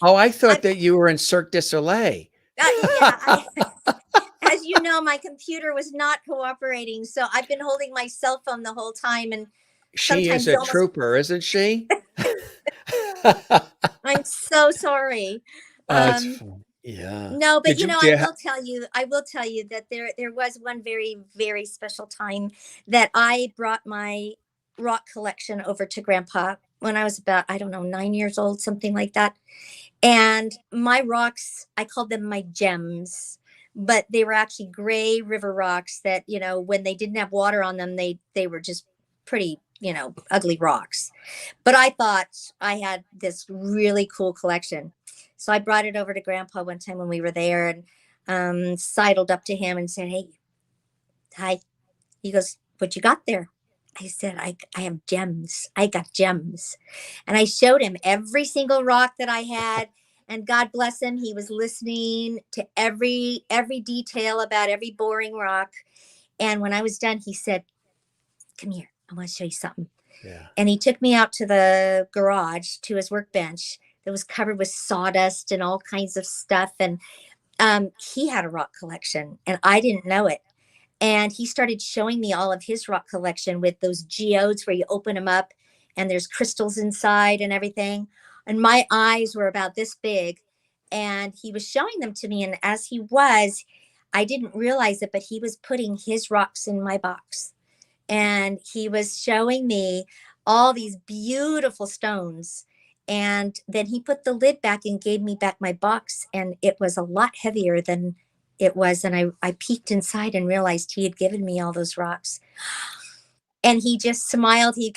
Speaker 1: oh, I thought
Speaker 2: I'm
Speaker 1: that you were in Cirque du Soleil.
Speaker 2: yeah. As you know, my computer was not cooperating, so I've been holding my cell phone the whole time, and
Speaker 1: She is
Speaker 2: sometimes
Speaker 1: a
Speaker 2: you almost.
Speaker 1: trooper, isn't she?
Speaker 2: I'm so sorry.
Speaker 1: It's
Speaker 2: Um,
Speaker 1: fun. Yeah.
Speaker 2: no, but
Speaker 1: Did you do
Speaker 2: I
Speaker 1: you ha
Speaker 2: will tell you, that there was one very, very special time that I brought my rock collection over to Grandpa when I was about, I don't know, 9 years old, something like that. And my rocks, I called them my gems, but they were actually gray river rocks that, when they didn't have water on them, they were just pretty, ugly rocks. But I thought I had this really cool collection. So I brought it over to Grandpa one time when we were there, and sidled up to him and said, "Hey, hi." He goes, "What you got there?" I said, I have gems. I got gems. And I showed him every single rock that I had. And God bless him, he was listening to every detail about every boring rock. And when I was done, he said, "Come here. I want to show you something."
Speaker 1: Yeah.
Speaker 2: And he took me out to the garage to his workbench that was covered with sawdust and all kinds of stuff. And he had a rock collection, and I didn't know it. And he started showing me all of his rock collection with those geodes where you open them up and there's crystals inside and everything. And my eyes were about this big. And he was showing them to me. And as he was, I didn't realize it, but he was putting his rocks in my box. And he was showing me all these beautiful stones. And then he put the lid back and gave me back my box. And it was a lot heavier than it was. And I peeked inside and realized he had given me all those rocks. And he just smiled. He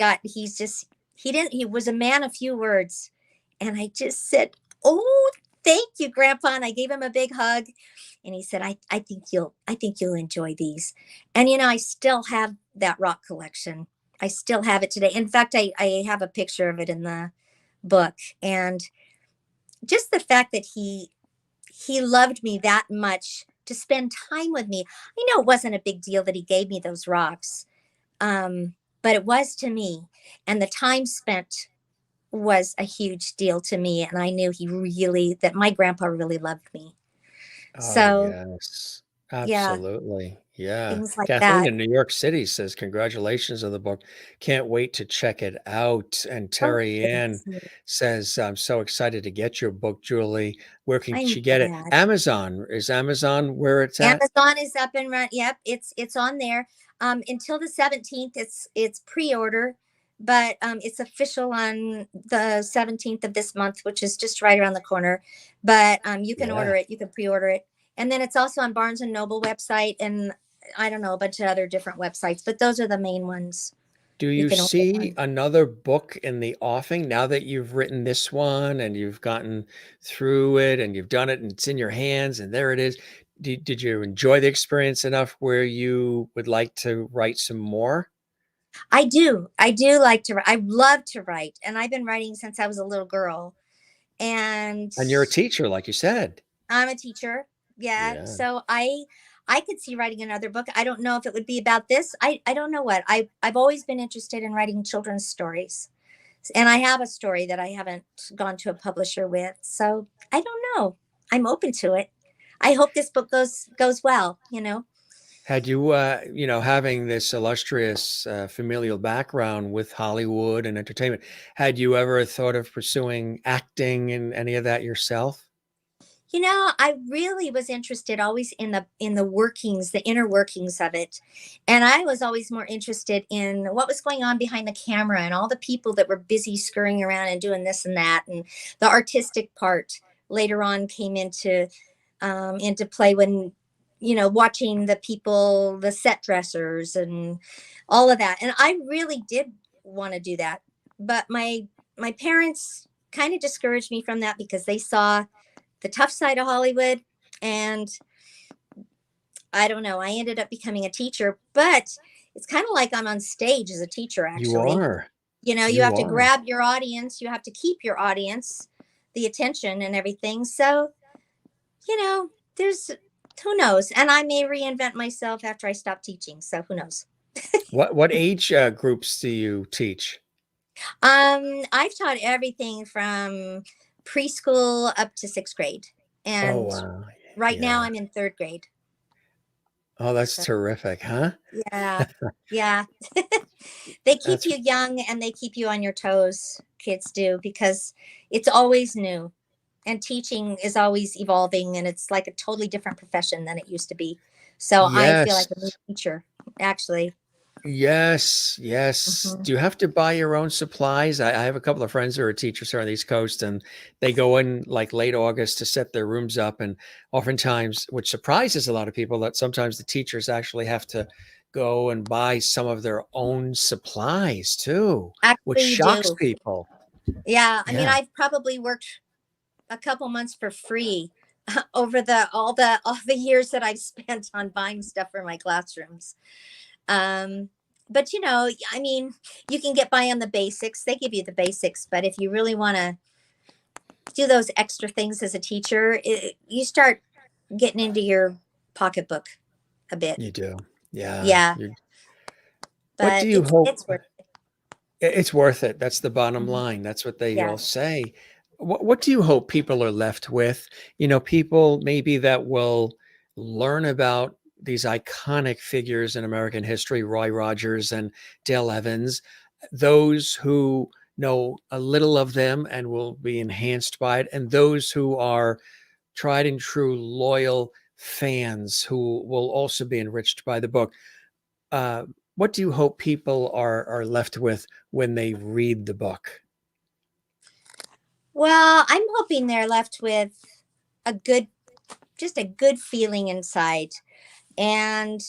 Speaker 2: was a man of few words. And I just said, "Oh, thank you, Grandpa." And I gave him a big hug. And he said, I think you'll enjoy these. And, I still have that rock collection. I still have it today. In fact, I have a picture of it in the book. And just the fact that he loved me that much to spend time with me. I know it wasn't a big deal that he gave me those rocks, but it was to me. And the time spent was a huge deal to me. And I knew that my grandpa really loved me.
Speaker 1: Oh,
Speaker 2: So,
Speaker 1: yes.
Speaker 2: yeah,
Speaker 1: Absolutely. Yeah.
Speaker 2: things like
Speaker 1: Kathleen
Speaker 2: that.
Speaker 1: in New York City says, congratulations on the book. Can't wait to check it out. And
Speaker 2: Oh,
Speaker 1: Terry Ann
Speaker 2: thanks.
Speaker 1: says, I'm so excited to get your book, Julie. Where can
Speaker 2: I'm
Speaker 1: she get it?
Speaker 2: glad.
Speaker 1: Amazon. Is Amazon where it's at?
Speaker 2: Amazon is up and run. Yep, it's on there. Until the 17th, it's pre-order, but it's official on the 17th of this month, which is just right around the corner. But you can
Speaker 1: Yeah.
Speaker 2: order it. You can pre-order it, and then it's also on Barnes and Noble website, and I don't know, a bunch of other different websites, but those are the main ones
Speaker 1: Do
Speaker 2: you
Speaker 1: you
Speaker 2: can order
Speaker 1: see
Speaker 2: on.
Speaker 1: another book in the offing now that you've written this one and you've gotten through it and you've done it and it's in your hands and there it is? Did you enjoy the experience enough where you would like to write some more?
Speaker 2: I do. I do like to write. I love to write, and I've been writing since I was a little girl. And
Speaker 1: And you're a teacher, like you said.
Speaker 2: I'm a teacher. Yeah.
Speaker 1: Yeah.
Speaker 2: So I could see writing another book. I don't know if it would be about this. I don't know what. I've always been interested in writing children's stories. And I have a story that I haven't gone to a publisher with. So I don't know. I'm open to it. I hope this book goes well.
Speaker 1: Had you, having this illustrious familial background with Hollywood and entertainment, had you ever thought of pursuing acting and any of that yourself?
Speaker 2: I really was interested always in the workings, the inner workings of it. And I was always more interested in what was going on behind the camera and all the people that were busy scurrying around and doing this and that. And the artistic part later on came into play when, watching the people, the set dressers and all of that. And I really did want to do that. But my parents kind of discouraged me from that because they saw the tough side of Hollywood. And I don't know, I ended up becoming a teacher, but it's kind of like I'm on stage as a teacher,
Speaker 1: You
Speaker 2: actually.
Speaker 1: are.
Speaker 2: You
Speaker 1: You
Speaker 2: have to
Speaker 1: are.
Speaker 2: grab your audience, you have to keep your audience, the attention and everything. So, there's who knows? And I may reinvent myself after I stop teaching. So who knows?
Speaker 1: What age groups do you teach?
Speaker 2: I've taught everything from preschool up to sixth grade.
Speaker 1: Oh,
Speaker 2: And
Speaker 1: wow.
Speaker 2: right now
Speaker 1: Yeah.
Speaker 2: I'm in third grade.
Speaker 1: Oh, that's
Speaker 2: So
Speaker 1: terrific, huh?
Speaker 2: yeah. Yeah. They keep
Speaker 1: That's
Speaker 2: you young and they keep you on your toes, kids do, because it's always new. And teaching is always evolving and it's like a totally different profession than it used to be. So I feel
Speaker 1: yes.
Speaker 2: like a new teacher, actually.
Speaker 1: Yes, yes.
Speaker 2: Hmm.
Speaker 1: Do you have to buy your own supplies? I have a couple of friends who are teachers here on the East Coast, and they go in like late August to set their rooms up. And oftentimes, which surprises a lot of people, that sometimes the teachers actually have to go and buy some of their own supplies too, which
Speaker 2: Actually, you
Speaker 1: shocks
Speaker 2: do.
Speaker 1: people.
Speaker 2: Yeah. I mean,
Speaker 1: Yeah.
Speaker 2: I've probably worked a couple months for free over all the years that I've spent on buying stuff for my classrooms. But I mean, you can get by on the basics. They give you the basics, but if you really want to do those extra things as a teacher, you start getting into your pocketbook a bit.
Speaker 1: You do. Yeah.
Speaker 2: Yeah,
Speaker 1: What do
Speaker 2: but
Speaker 1: you
Speaker 2: it's
Speaker 1: hope?
Speaker 2: worth it.
Speaker 1: It's worth it. That's the bottom
Speaker 2: Mhm.
Speaker 1: line. That's what they
Speaker 2: Yeah.
Speaker 1: all say. What do you hope people are left with? People maybe that will learn about these iconic figures in American history, Roy Rogers and Dale Evans, those who know a little of them and will be enhanced by it, and those who are tried and true loyal fans who will also be enriched by the book. Uh, what do you hope people are left with when they read the book?
Speaker 2: Well, I'm hoping they're left with a good, just a good feeling inside, and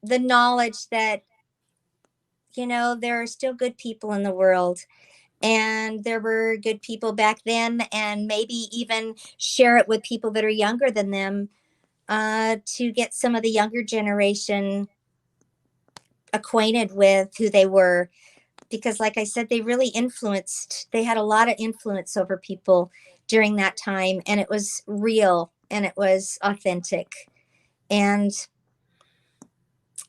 Speaker 2: the knowledge that there are still good people in the world, and there were good people back then, and maybe even share it with people that are younger than them, to get some of the younger generation acquainted with who they were, because like I said, they had a lot of influence over people during that time, and it was real and it was authentic. And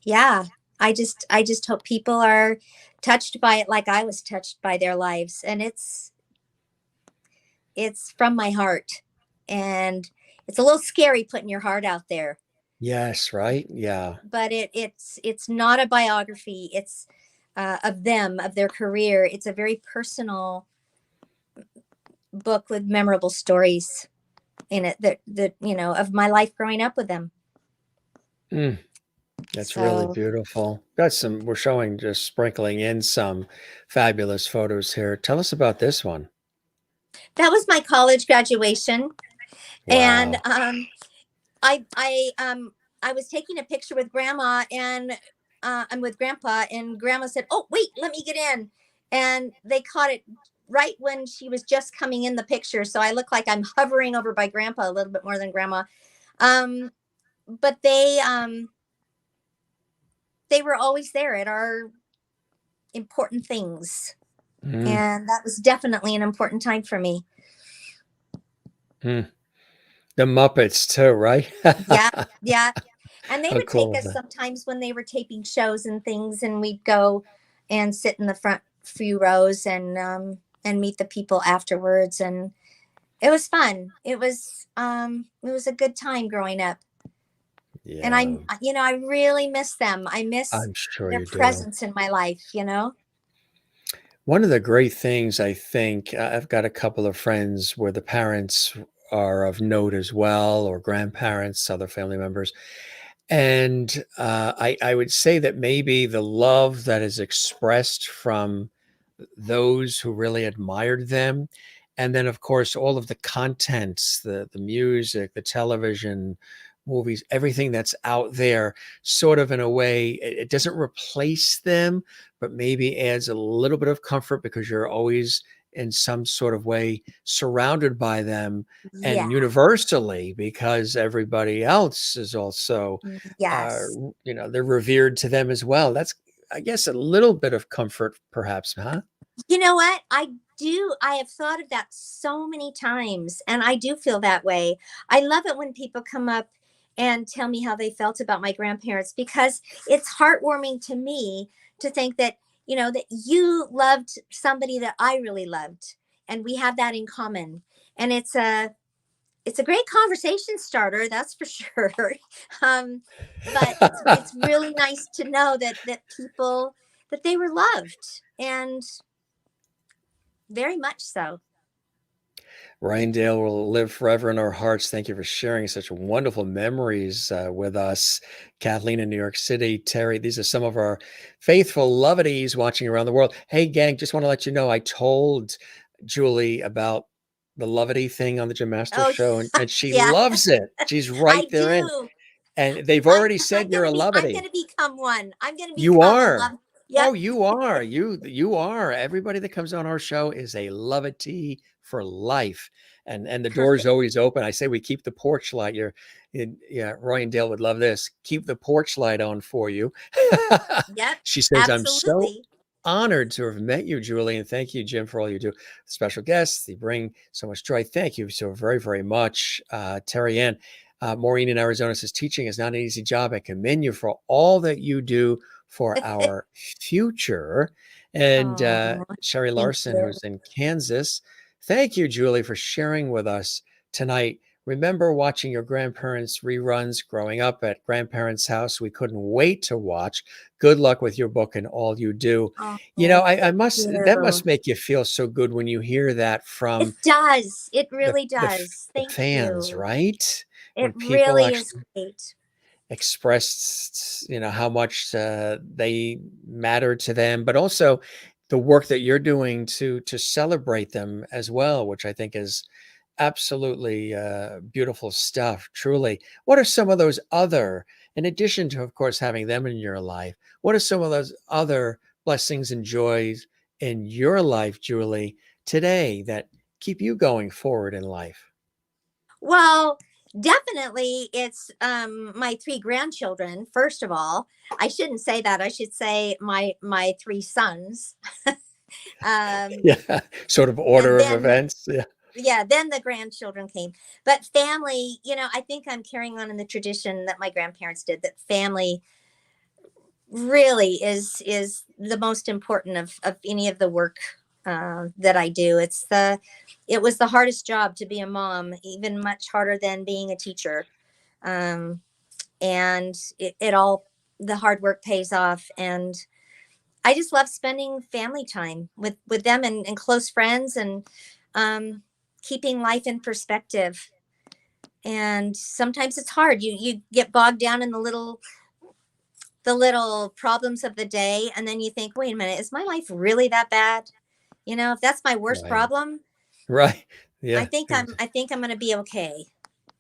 Speaker 2: yeah, I just hope people are touched by it like I was touched by their lives, and it's from my heart. And it's a little scary putting your heart out there,
Speaker 1: Yes, right? Yeah.
Speaker 2: but it's not a biography. It's of them, of their career. It's a very personal book with memorable stories in it that of my life growing up with them.
Speaker 1: Mm, that's really
Speaker 2: So
Speaker 1: beautiful. We're showing just sprinkling in some fabulous photos here. Tell us about this one.
Speaker 2: that was my college graduation, and
Speaker 1: Wow.
Speaker 2: I was taking a picture with grandma, and I'm with grandpa, and grandma said, "Oh, wait, let me get in." And they caught it right when she was just coming in the picture, so I look like I'm hovering over by grandpa a little bit more than grandma. Um, but they were always there at our important things,
Speaker 1: Mm,
Speaker 2: and that was definitely an important time for me.
Speaker 1: mm. The Muppets too, right?
Speaker 2: Yeah, yeah. And they
Speaker 1: How
Speaker 2: would take
Speaker 1: cool is
Speaker 2: us
Speaker 1: that?
Speaker 2: sometimes when they were taping shows and things, and we'd go and sit in the front few rows, and meet the people afterwards, and it was fun. It was a good time growing up, and
Speaker 1: Yeah,
Speaker 2: I really miss them. I miss
Speaker 1: I'm sure
Speaker 2: their
Speaker 1: you do.
Speaker 2: presence in my life.
Speaker 1: One of the great things I think, I've got a couple of friends where the parents are of note as well, or grandparents, other family members. And I would say that maybe the love that is expressed from those who really admired them, and then of course all of the contents, the music, the television, movies, everything that's out there, sort of in a way, it doesn't replace them, but maybe adds a little bit of comfort because you're always in some sort of way surrounded by them, and
Speaker 2: Yeah.
Speaker 1: universally because everybody else is also uh,
Speaker 2: Yes.
Speaker 1: they're revered to them as well. That's, I guess, a little bit of comfort, perhaps, huh?
Speaker 2: You know what? I have thought of that so many times, and I do feel that way. I love it when people come up and tell me how they felt about my grandparents, because it's heartwarming to me to think that you loved somebody that I really loved, and we have that in common. And it's a great conversation starter, that's for sure. um, but it's really nice to know that people, that they were loved, and very much so.
Speaker 1: Rhinedale will live forever in our hearts. Thank you for sharing such wonderful memories with us. Kathleen in New York City, Terry, these are some of our faithful lovities watching around the world. Hey, gang, just want to let you know I told Julie about the lovity thing on the Jim Master
Speaker 2: Oh,
Speaker 1: show, and she
Speaker 2: yeah,
Speaker 1: loves it. She's right
Speaker 2: I
Speaker 1: there in.
Speaker 2: do.
Speaker 1: And they've
Speaker 2: I'm
Speaker 1: already
Speaker 2: I'm
Speaker 1: said you're
Speaker 2: gonna
Speaker 1: a
Speaker 2: be I'm
Speaker 1: lovity.
Speaker 2: gonna become one. I'm gonna
Speaker 1: You
Speaker 2: become a
Speaker 1: are.
Speaker 2: love. Yep.
Speaker 1: Oh, you are. You are. Everybody that comes on our show is a lovey for life. And the door's
Speaker 2: Perfect.
Speaker 1: always open. I say we keep the porch light. Yeah, Roy and Dale would love this. Keep the porch light on for you.
Speaker 2: Yep.
Speaker 1: She says, I'm so
Speaker 2: Absolutely.
Speaker 1: honored to have met you, Julie. And thank you, Jim, for all you do. Special guests, they bring so much joy. Thank you so very, very much. Terry Ann, Maureen in Arizona says, teaching is not an easy job. I commend you for all that you do for our future. And
Speaker 2: Oh,
Speaker 1: Sherry
Speaker 2: thank
Speaker 1: Larson,
Speaker 2: you.
Speaker 1: who's in Kansas, thank you, Julie, for sharing with us tonight. Remember watching your grandparents' reruns growing up at grandparents' house? We couldn't wait to watch. Good luck with your book and all you do. You know,
Speaker 2: Oh,
Speaker 1: I
Speaker 2: thank
Speaker 1: must, that
Speaker 2: you.
Speaker 1: must make you feel so good when you hear that
Speaker 2: It
Speaker 1: from
Speaker 2: does. It
Speaker 1: the,
Speaker 2: really
Speaker 1: the,
Speaker 2: does.
Speaker 1: the
Speaker 2: Thank
Speaker 1: fans,
Speaker 2: you.
Speaker 1: right?
Speaker 2: It
Speaker 1: When people
Speaker 2: really is
Speaker 1: actually
Speaker 2: great.
Speaker 1: expressed, how much they matter to them, but also the work that you're doing to celebrate them as well, which I think is absolutely beautiful stuff. Truly, what are some of those other, in addition to, of course, having them in your life? What are some of those other blessings and joys in your life, Julie, today that keep you going forward in life?
Speaker 2: Well, definitely it's my three grandchildren, first of all. I shouldn't say that. I should say my three sons. Um
Speaker 1: Yeah, sort of
Speaker 2: and
Speaker 1: order of
Speaker 2: then
Speaker 1: events. Yeah,
Speaker 2: yeah, then the grandchildren came. But family, I think I'm carrying on in the tradition that my grandparents did, that family really is the most important of any of the work that I do. It was the hardest job to be a mom, even much harder than being a teacher. Um, and it all, the hard work pays off. And I just love spending family time with them, and close friends, and um, keeping life in perspective. And sometimes it's hard. You get bogged down in the little problems of the day, and then you think, wait a minute, is my life really that bad? If that's my worst
Speaker 1: right,
Speaker 2: problem,
Speaker 1: right.
Speaker 2: I
Speaker 1: Yeah,
Speaker 2: think I'm I think I'm going to be okay.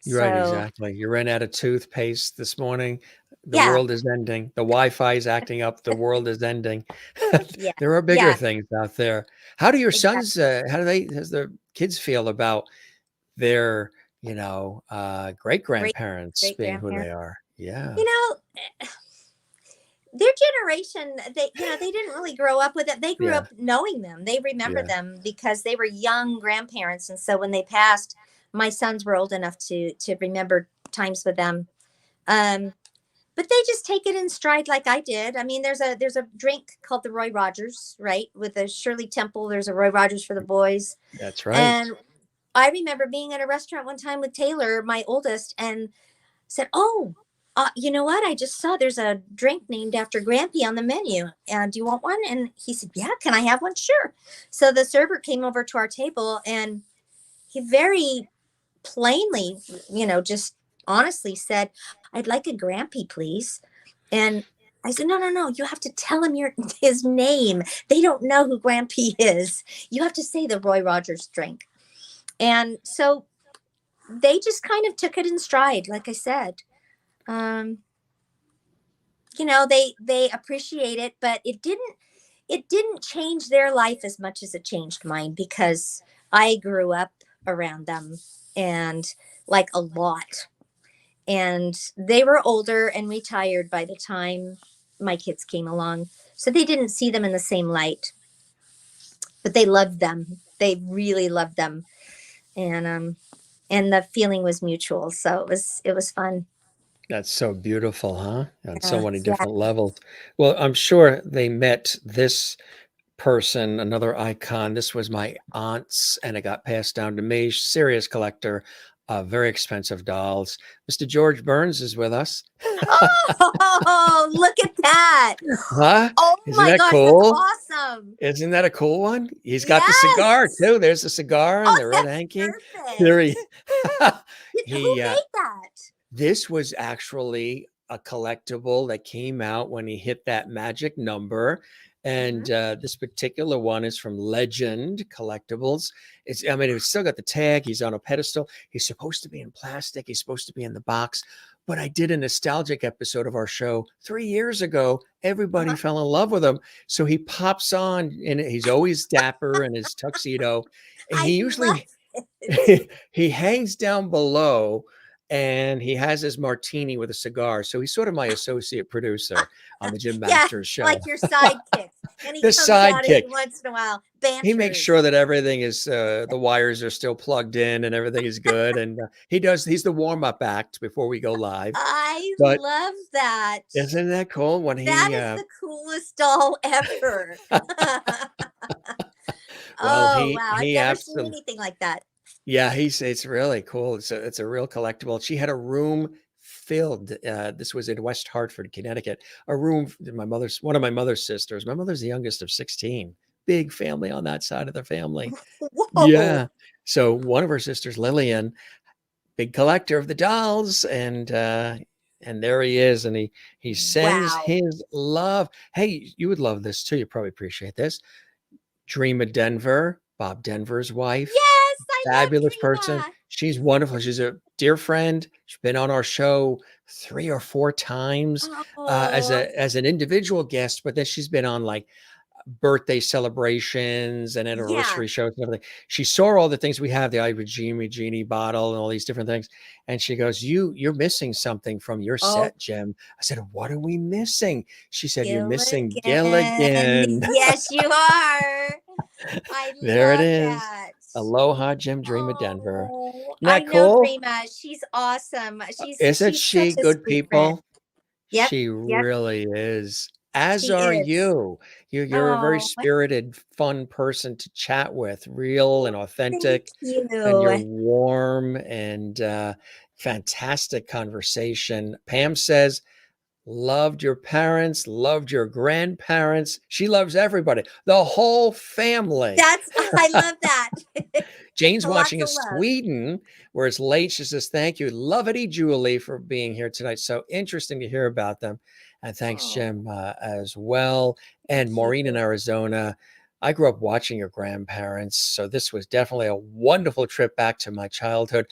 Speaker 1: you're right,
Speaker 2: So,
Speaker 1: exactly. You ran out of toothpaste this morning. The
Speaker 2: yeah.
Speaker 1: world is ending. The Wi-Fi is acting up. The world is ending.
Speaker 2: Yeah.
Speaker 1: There are bigger
Speaker 2: Yeah,
Speaker 1: things out there. How do your
Speaker 2: exactly.
Speaker 1: sons, does the kids feel about their, great
Speaker 2: Great
Speaker 1: grandparents
Speaker 2: great
Speaker 1: being who
Speaker 2: grandparents.
Speaker 1: they are? Yeah.
Speaker 2: You know, their generation, they didn't really grow up with it. They grew
Speaker 1: Yeah.
Speaker 2: up knowing them. They remember
Speaker 1: Yeah.
Speaker 2: them because they were young grandparents, and so when they passed, my sons were old enough to remember times with them. Um, but they just take it in stride like I did. I mean, there's a drink called the Roy Rogers, right? With the Shirley Temple, there's a Roy Rogers for the boys.
Speaker 1: That's right.
Speaker 2: And I remember being at a restaurant one time with Taylor, my oldest, and said, "Oh, you know what? I just saw there's a drink named after Grampy on the menu. Do you want one?" And he said, "Yeah, can I have one?" Sure. So the server came over to our table, and he very plainly, just honestly said, "I'd like a Grampy, please." And I said, "No, no, no. You have to tell him his name. They don't know who Grampy is. You have to say the Roy Rogers drink." And so they just kind of took it in stride, like I said. Um, they appreciate it, but it didn't change their life as much as it changed mine, because I grew up around them, and like a lot. And they were older and retired by the time my kids came along. So they didn't see them in the same light, but they loved them. They really loved them. And the feeling was mutual. So it was fun.
Speaker 1: That's so beautiful, huh? On so
Speaker 2: Yeah.
Speaker 1: many
Speaker 2: Yeah.
Speaker 1: different levels. Well, I'm sure they met this person, another icon. This was my aunt's, and it got passed down to me. Serious collector of very expensive dolls. Mr. George Burns is with us.
Speaker 2: Oh, look at that.
Speaker 1: Huh?
Speaker 2: Oh
Speaker 1: Isn't
Speaker 2: my
Speaker 1: that
Speaker 2: gosh, that's
Speaker 1: cool?
Speaker 2: awesome.
Speaker 1: Isn't that a cool one? He's got the cigar
Speaker 2: Yes.
Speaker 1: too. There's the cigar and
Speaker 2: Oh,
Speaker 1: the red
Speaker 2: that's
Speaker 1: hanky. There he.
Speaker 2: perfect. Who
Speaker 1: he
Speaker 2: made that?
Speaker 1: This was actually a collectible that came out when he hit that magic number. And this particular one is from Legend Collectibles. I mean, it's still got the tag. He's on a pedestal. He's supposed to be in plastic. He's supposed to be in the box. But I did a nostalgic episode of our show 3 years ago. Everybody
Speaker 2: Uh-huh.
Speaker 1: fell in love with him. So he pops on, and he's always dapper in his tuxedo. And
Speaker 2: I
Speaker 1: he
Speaker 2: love
Speaker 1: usually
Speaker 2: it.
Speaker 1: he hangs down below, and he has his martini with a cigar. So he's sort of my associate producer on the Jim
Speaker 2: Yeah,
Speaker 1: Masters show.
Speaker 2: like your sidekick. And he
Speaker 1: The
Speaker 2: comes out
Speaker 1: sidekick.
Speaker 2: every once in a while,
Speaker 1: He makes
Speaker 2: banters.
Speaker 1: sure that everything is the wires are still plugged in and everything is good. And he's the warm-up act before we go live.
Speaker 2: I
Speaker 1: But
Speaker 2: love that.
Speaker 1: isn't that cool when
Speaker 2: That
Speaker 1: he
Speaker 2: is the coolest doll ever.
Speaker 1: well,
Speaker 2: Oh, wow. I've
Speaker 1: he
Speaker 2: never seen
Speaker 1: absolutely,
Speaker 2: anything like that.
Speaker 1: yeah, it's really cool. It's a real collectible. She had a room filled. This was in West Hartford, Connecticut. A room. One of my mother's sisters. My mother's the youngest of 16. Big family on that side of the family.
Speaker 2: Whoa.
Speaker 1: Yeah. So one of her sisters, Lillian, big collector of the dolls, and there he is, and he sends
Speaker 2: Wow.
Speaker 1: his love. Hey, you would love this too. You probably appreciate this. Dream of Denver, Bob Denver's wife,
Speaker 2: Yes, I love
Speaker 1: fabulous person.
Speaker 2: Dreama.
Speaker 1: She's wonderful. She's a dear friend. She's been on our show 3 or 4 times
Speaker 2: Oh,
Speaker 1: as an individual guest, but then she's been on like birthday celebrations and
Speaker 2: yeah.
Speaker 1: anniversary shows and everything. She saw all the things we have, the I Would Genie bottle and all these different things. And she goes, you're missing something from your
Speaker 2: Oh,
Speaker 1: set, Jim. I said, what are we missing? She said, you're missing
Speaker 2: Gilligan.
Speaker 1: Gilligan.
Speaker 2: Yes, you are. I
Speaker 1: There it
Speaker 2: love
Speaker 1: is.
Speaker 2: that.
Speaker 1: Aloha, Jim Dream of Denver.
Speaker 2: Oh,
Speaker 1: Isn't
Speaker 2: I
Speaker 1: that
Speaker 2: know
Speaker 1: cool?
Speaker 2: Dreama. She's awesome.
Speaker 1: Isn't
Speaker 2: She's such
Speaker 1: she
Speaker 2: a
Speaker 1: good
Speaker 2: sweet friend.
Speaker 1: people?
Speaker 2: Yep,
Speaker 1: She
Speaker 2: yep,
Speaker 1: really is. As
Speaker 2: she
Speaker 1: are
Speaker 2: is.
Speaker 1: you. You're a very
Speaker 2: Oh,
Speaker 1: spirited, fun person to chat with, real and
Speaker 2: thank
Speaker 1: authentic, and you're
Speaker 2: you.
Speaker 1: warm and fantastic conversation. Pam says, loved your parents, loved your grandparents. She loves everybody, the whole family.
Speaker 2: I love that.
Speaker 1: Jane's watching
Speaker 2: Lots
Speaker 1: in
Speaker 2: of love.
Speaker 1: Sweden, where it's late. She says, thank you, Lovety Julie, for being here tonight. So interesting to hear about them. And thanks,
Speaker 2: Oh,
Speaker 1: Jim, as well. And
Speaker 2: thank you.
Speaker 1: Maureen in Arizona. I grew up watching your grandparents. So this was definitely a wonderful trip back to my childhood.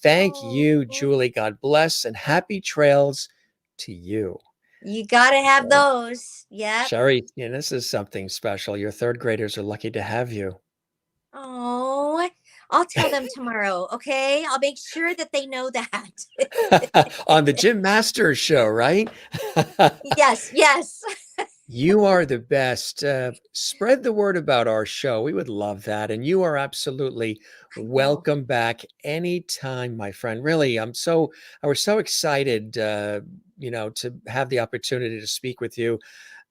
Speaker 1: Thank you,
Speaker 2: Oh,
Speaker 1: Julie. God bless and happy trails to you.
Speaker 2: you gotta have
Speaker 1: So,
Speaker 2: those. Yep.
Speaker 1: Sherry, this is something special. Your third graders are lucky to have you.
Speaker 2: Oh, I'll tell them tomorrow. Okay, I'll make sure that they know that.
Speaker 1: On the Jim Masters show, right?
Speaker 2: Yes, yes.
Speaker 1: You are the best. Spread the word about our show. We would love that. And you are absolutely
Speaker 2: I will.
Speaker 1: welcome back anytime, my friend. Really, I was so excited, to have the opportunity to speak with you.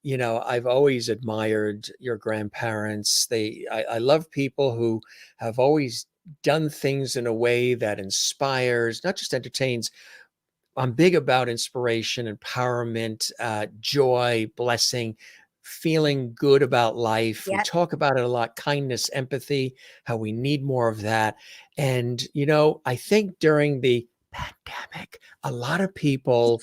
Speaker 1: I've always admired your grandparents. I love people who have always done things in a way that inspires, not just entertains. I'm big about inspiration, empowerment, joy, blessing, feeling good about life. We
Speaker 2: Yep.
Speaker 1: talk about it a lot, kindness, empathy, how we need more of that. And, I think during the pandemic, a lot of people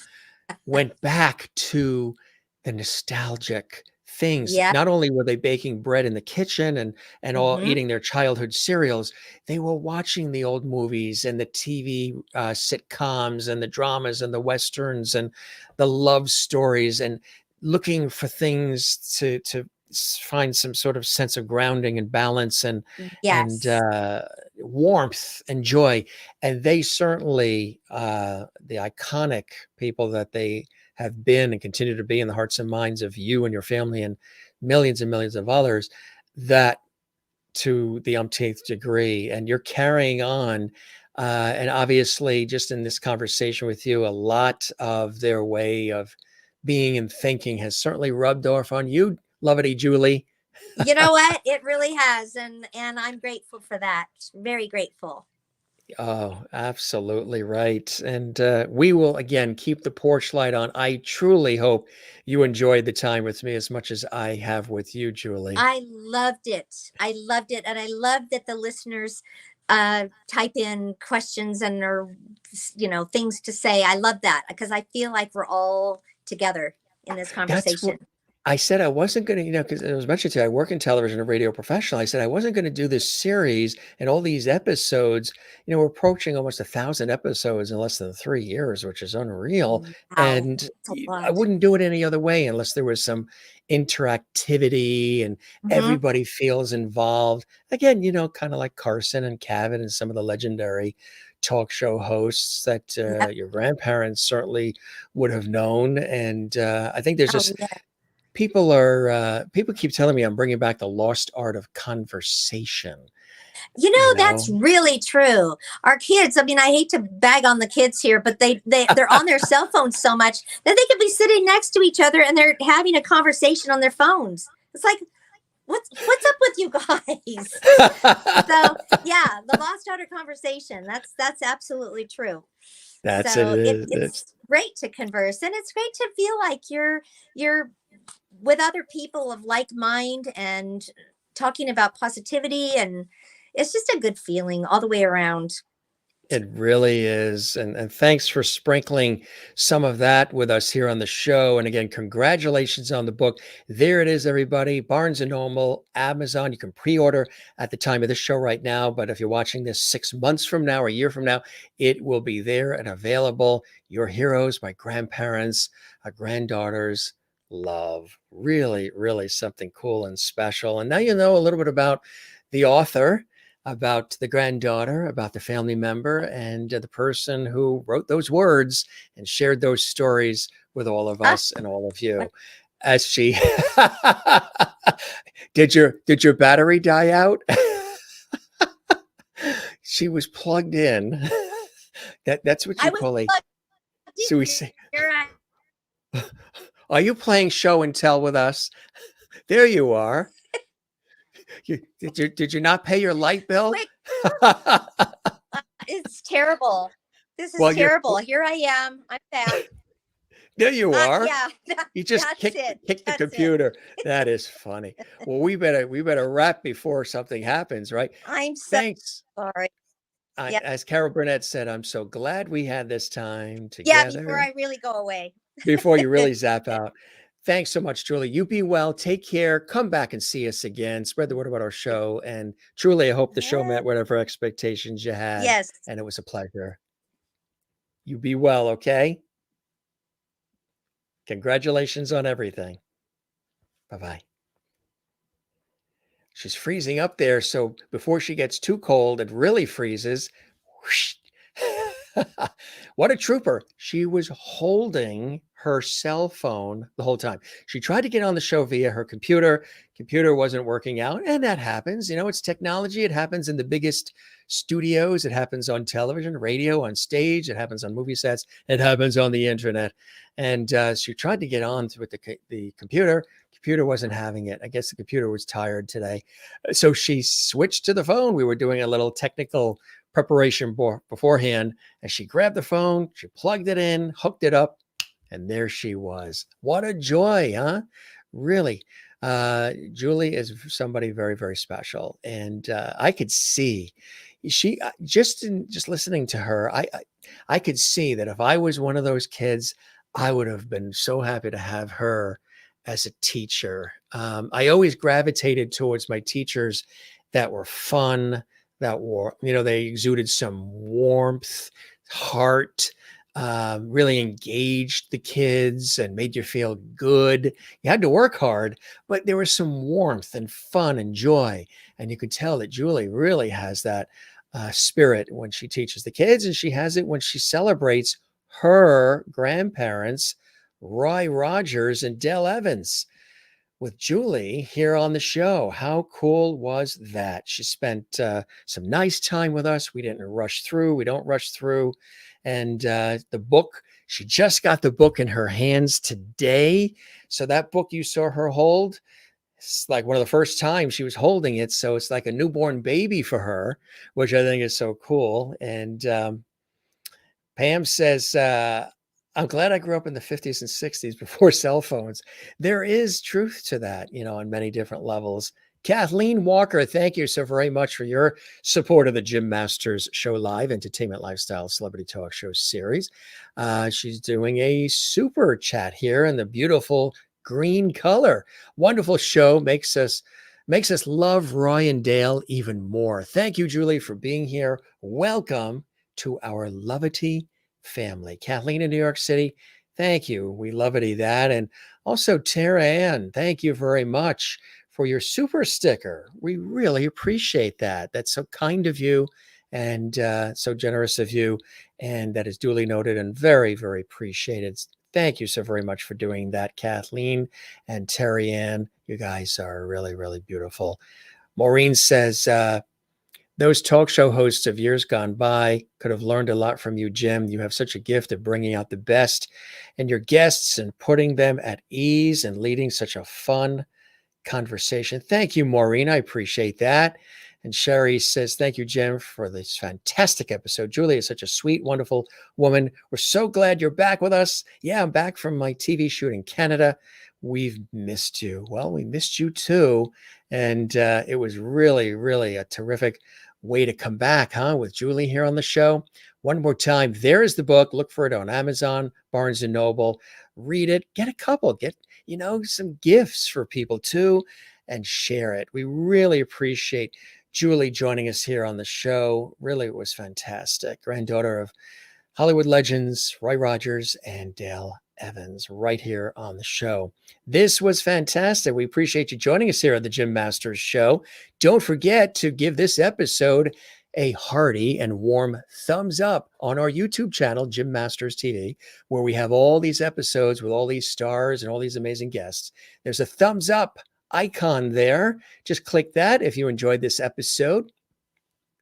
Speaker 1: went back to the nostalgic things.
Speaker 2: Yep.
Speaker 1: Not only were they baking bread in the kitchen and all
Speaker 2: Hmm.
Speaker 1: eating their childhood cereals, they were watching the old movies and the TV sitcoms and the dramas and the westerns and the love stories and looking for things to find some sort of sense of grounding and balance and
Speaker 2: Yes.
Speaker 1: warmth and joy. And they certainly, the iconic people that they have been and continue to be in the hearts and minds of you and your family and millions of others, that to the umpteenth degree. And you're carrying on. And obviously, just in this conversation with you, a lot of their way of being and thinking has certainly rubbed off on you, Lovety Julie.
Speaker 2: You know what? It really has, and I'm grateful for that. Very grateful.
Speaker 1: Oh, absolutely right. And we will again keep the porch light on. I truly hope you enjoyed the time with me as much as I have with you, Julie.
Speaker 2: I loved it. I loved it, and I love that the listeners type in questions and or things to say. I love that because I feel like we're all together in this
Speaker 1: That's what
Speaker 2: conversation.
Speaker 1: I said I wasn't going to, because I was mentioned to you, I work in television and radio professional. I said I wasn't going to do this series and all these episodes. We're approaching almost 1,000 episodes in less than 3 years, which is unreal.
Speaker 2: Wow,
Speaker 1: And
Speaker 2: it's a
Speaker 1: I
Speaker 2: lot.
Speaker 1: wouldn't do it any other way unless there was some interactivity and
Speaker 2: Hmm.
Speaker 1: everybody feels involved. Again, kind of like Carson and Kevin and some of the legendary talk show hosts that
Speaker 2: Yep.
Speaker 1: your grandparents certainly would have known. And I think there's
Speaker 2: Oh
Speaker 1: just
Speaker 2: yeah.
Speaker 1: people keep telling me I'm bringing back the lost art of conversation,
Speaker 2: You
Speaker 1: you
Speaker 2: know, that's
Speaker 1: know?
Speaker 2: really true. Our kids, I mean, I hate to bag on the kids here, but they're on their cell phones so much that they could be sitting next to each other and they're having a conversation on their phones. It's like, what's up with you guys? So yeah, the lost art of conversation. That's absolutely true.
Speaker 1: That's it.
Speaker 2: So
Speaker 1: It's
Speaker 2: it's great to converse, and it's great to feel like you're with other people of like mind and talking about positivity, and it's just a good feeling all the way around.
Speaker 1: It really is. And thanks for sprinkling some of that with us here on the show. And again, congratulations on the book. There it is, everybody. Barnes and Noble, Amazon. You can pre-order at the time of this show right now. But if you're watching this 6 months from now or a year from now, it will be there and available. Your heroes, my grandparents, granddaughters, love. Really, really something cool and special. And now you know a little bit about the author, about the granddaughter, about the family member, and the person who wrote those words and shared those stories with all of
Speaker 2: Ah,
Speaker 1: us and all of
Speaker 2: what?
Speaker 1: you. As she did your battery die out? She was plugged in. That's what
Speaker 2: I
Speaker 1: you
Speaker 2: was
Speaker 1: call a.
Speaker 2: plugged
Speaker 1: So we
Speaker 2: in.
Speaker 1: say,
Speaker 2: Here I
Speaker 1: are you playing show and tell with us? There you are. Did you not pay your light bill?
Speaker 2: wait. It's terrible. This is
Speaker 1: Well,
Speaker 2: terrible. Here I am. I'm back.
Speaker 1: there you are.
Speaker 2: Yeah,
Speaker 1: You just
Speaker 2: that's
Speaker 1: kicked
Speaker 2: it.
Speaker 1: kicked the
Speaker 2: That's it.
Speaker 1: computer. That is funny. Well, we better wrap before something happens, right?
Speaker 2: I'm so
Speaker 1: Thanks.
Speaker 2: sorry. Yeah.
Speaker 1: As Carol Burnett said, I'm so glad we had this time
Speaker 2: Yeah, before
Speaker 1: together
Speaker 2: I really go away.
Speaker 1: before you really zap out. Thanks so much, Julie. You be well. Take care. Come back and see us again. Spread the word about our show. And truly, I hope the show met whatever expectations you had.
Speaker 2: Yes.
Speaker 1: And it was a pleasure. You be well, okay? Congratulations on everything. Bye-bye. She's freezing up there. So before she gets too cold and really freezes, whoosh. What a trooper. She was holding her cell phone the whole time. She tried to get on the show via her computer. Computer wasn't working out. And that happens. It's technology. It happens in the biggest studios. It happens on television, radio, on stage. It happens on movie sets. It happens on the internet. And she tried to get on with the computer. Computer wasn't having it. I guess the computer was tired today. So she switched to the phone. We were doing a little technical preparation beforehand. And she grabbed the phone, she plugged it in, hooked it up, and there she was. What a joy, huh? Really. Julie is somebody very, very special. And I could see she just listening to her, I could see that if I was one of those kids, I would have been so happy to have her as a teacher. I always gravitated towards my teachers that were fun, that were, they exuded some warmth, heart, really engaged the kids and made you feel good. You had to work hard, but there was some warmth and fun and joy. And you could tell that Julie really has that spirit when she teaches the kids, and she has it when she celebrates her grandparents, Roy Rogers and Dell Evans, with Julie here on the show. How cool was that? She spent some nice time with us. We didn't rush through. We don't rush through. And the book, she just got the book in her hands today. So that book you saw her hold, it's like one of the first times she was holding it. So it's like a newborn baby for her, which I think is so cool. And Pam says, I'm glad I grew up in the 50s and 60s before cell phones. There is truth to that, on many different levels. Kathleen Walker, thank you so very much for your support of the Jim Masters Show Live Entertainment Lifestyle Celebrity Talk Show series. She's doing a super chat here, and the beautiful green color. Wonderful show. Makes us love Roy and Dale even more. Thank you, Julie, for being here. Welcome to our Lovity family. Kathleen in New York City, thank you. We lovity that. And also Tara Ann, thank you very much for your super sticker. We really appreciate that. That's so kind of you and so generous of you. And that is duly noted and very, very appreciated. Thank you so very much for doing that, Kathleen and Terry Ann. You guys are really, really beautiful. Maureen says, those talk show hosts of years gone by could have learned a lot from you, Jim. You have such a gift of bringing out the best in your guests and putting them at ease and leading such a fun conversation. Thank you, Maureen. I appreciate that. And Sherry says, thank you, Jim, for this fantastic episode. Julie is such a sweet, wonderful woman. We're so glad you're back with us. Yeah, I'm back from my TV shoot in Canada. We've missed you. Well, we missed you too. And it was really, really a terrific way to come back, with Julie here on the show. One more time, there is the book. Look for it on Amazon, Barnes & Noble. Read it. Get a couple. Get, some gifts for people too, and share it. We really appreciate Julie joining us here on the show. Really, it was fantastic. Granddaughter of Hollywood legends, Roy Rogers and Dale Evans, right here on the show. This was fantastic. We appreciate you joining us here at the Jim Masters Show. Don't forget to give this episode a hearty and warm thumbs up on our YouTube channel, Jim Masters TV, where we have all these episodes with all these stars and all these amazing guests. There's a thumbs up icon there. Just click that if you enjoyed this episode.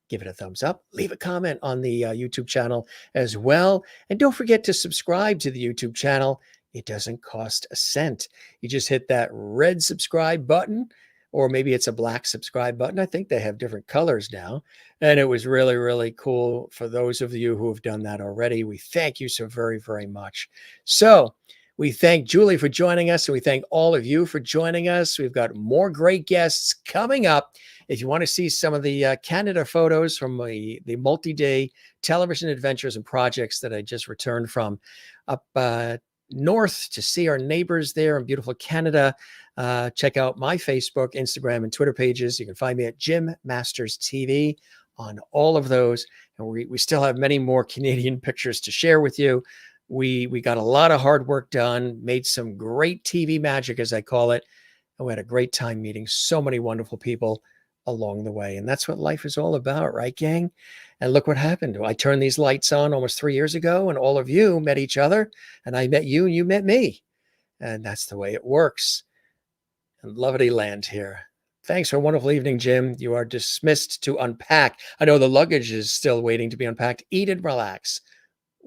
Speaker 1: Give it a thumbs up. Leave a comment on the YouTube channel as well. And don't forget to subscribe to the YouTube channel. It doesn't cost a cent. You just hit that red subscribe button, or maybe it's a black subscribe button. I think they have different colors now. And it was really, really cool for those of you who have done that already. We thank you so very, very much. So we thank Julie for joining us, and we thank all of you for joining us. We've got more great guests coming up. If you want to see some of the Canada photos from the multi-day television adventures and projects that I just returned from up north to see our neighbors there in beautiful Canada, check out my Facebook, Instagram, and Twitter pages. You can find me at Jim Masters TV on all of those. And we still have many more Canadian pictures to share with you. We got a lot of hard work done, made some great TV magic, as I call it. And we had a great time meeting so many wonderful people along the way. And that's what life is all about, right, gang? And look what happened. I turned these lights on almost 3 years ago, and all of you met each other, and I met you, and you met me. And that's the way it works. And lovely land here. Thanks for a wonderful evening, Jim. You are dismissed to unpack. I know the luggage is still waiting to be unpacked. Eat and relax.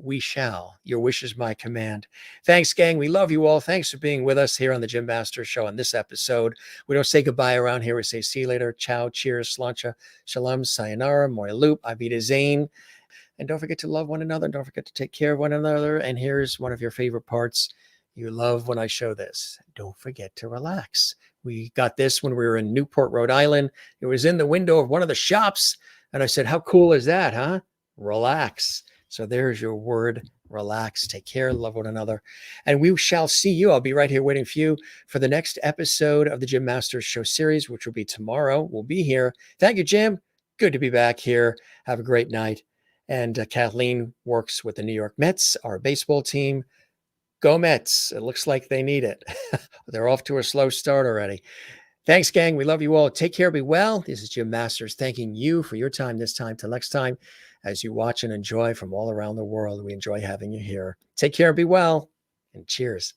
Speaker 1: We shall. Your wish is my command. Thanks, gang. We love you all. Thanks for being with us here on the Jim Masters Show on this episode. We don't say goodbye around here. We say see you later. Ciao, cheers, slancha, shalom, sayonara, moy loop, avida zain. And don't forget to love one another. Don't forget to take care of one another. And here's one of your favorite parts. You love when I show this. Don't forget to relax. We got this when we were in Newport, Rhode Island. It was in the window of one of the shops. And I said, how cool is that, huh? Relax. So there's your word, relax, take care, love one another. And we shall see you. I'll be right here waiting for you for the next episode of the Jim Masters Show series, which will be tomorrow. We'll be here. Thank you, Jim. Good to be back here. Have a great night. And Kathleen works with the New York Mets, our baseball team. Go Mets. It looks like they need it. They're off to a slow start already. Thanks, gang. We love you all. Take care. Be well. This is Jim Masters thanking you for your time this time. Till next time, as you watch and enjoy from all around the world, we enjoy having you here. Take care. Be well. And cheers.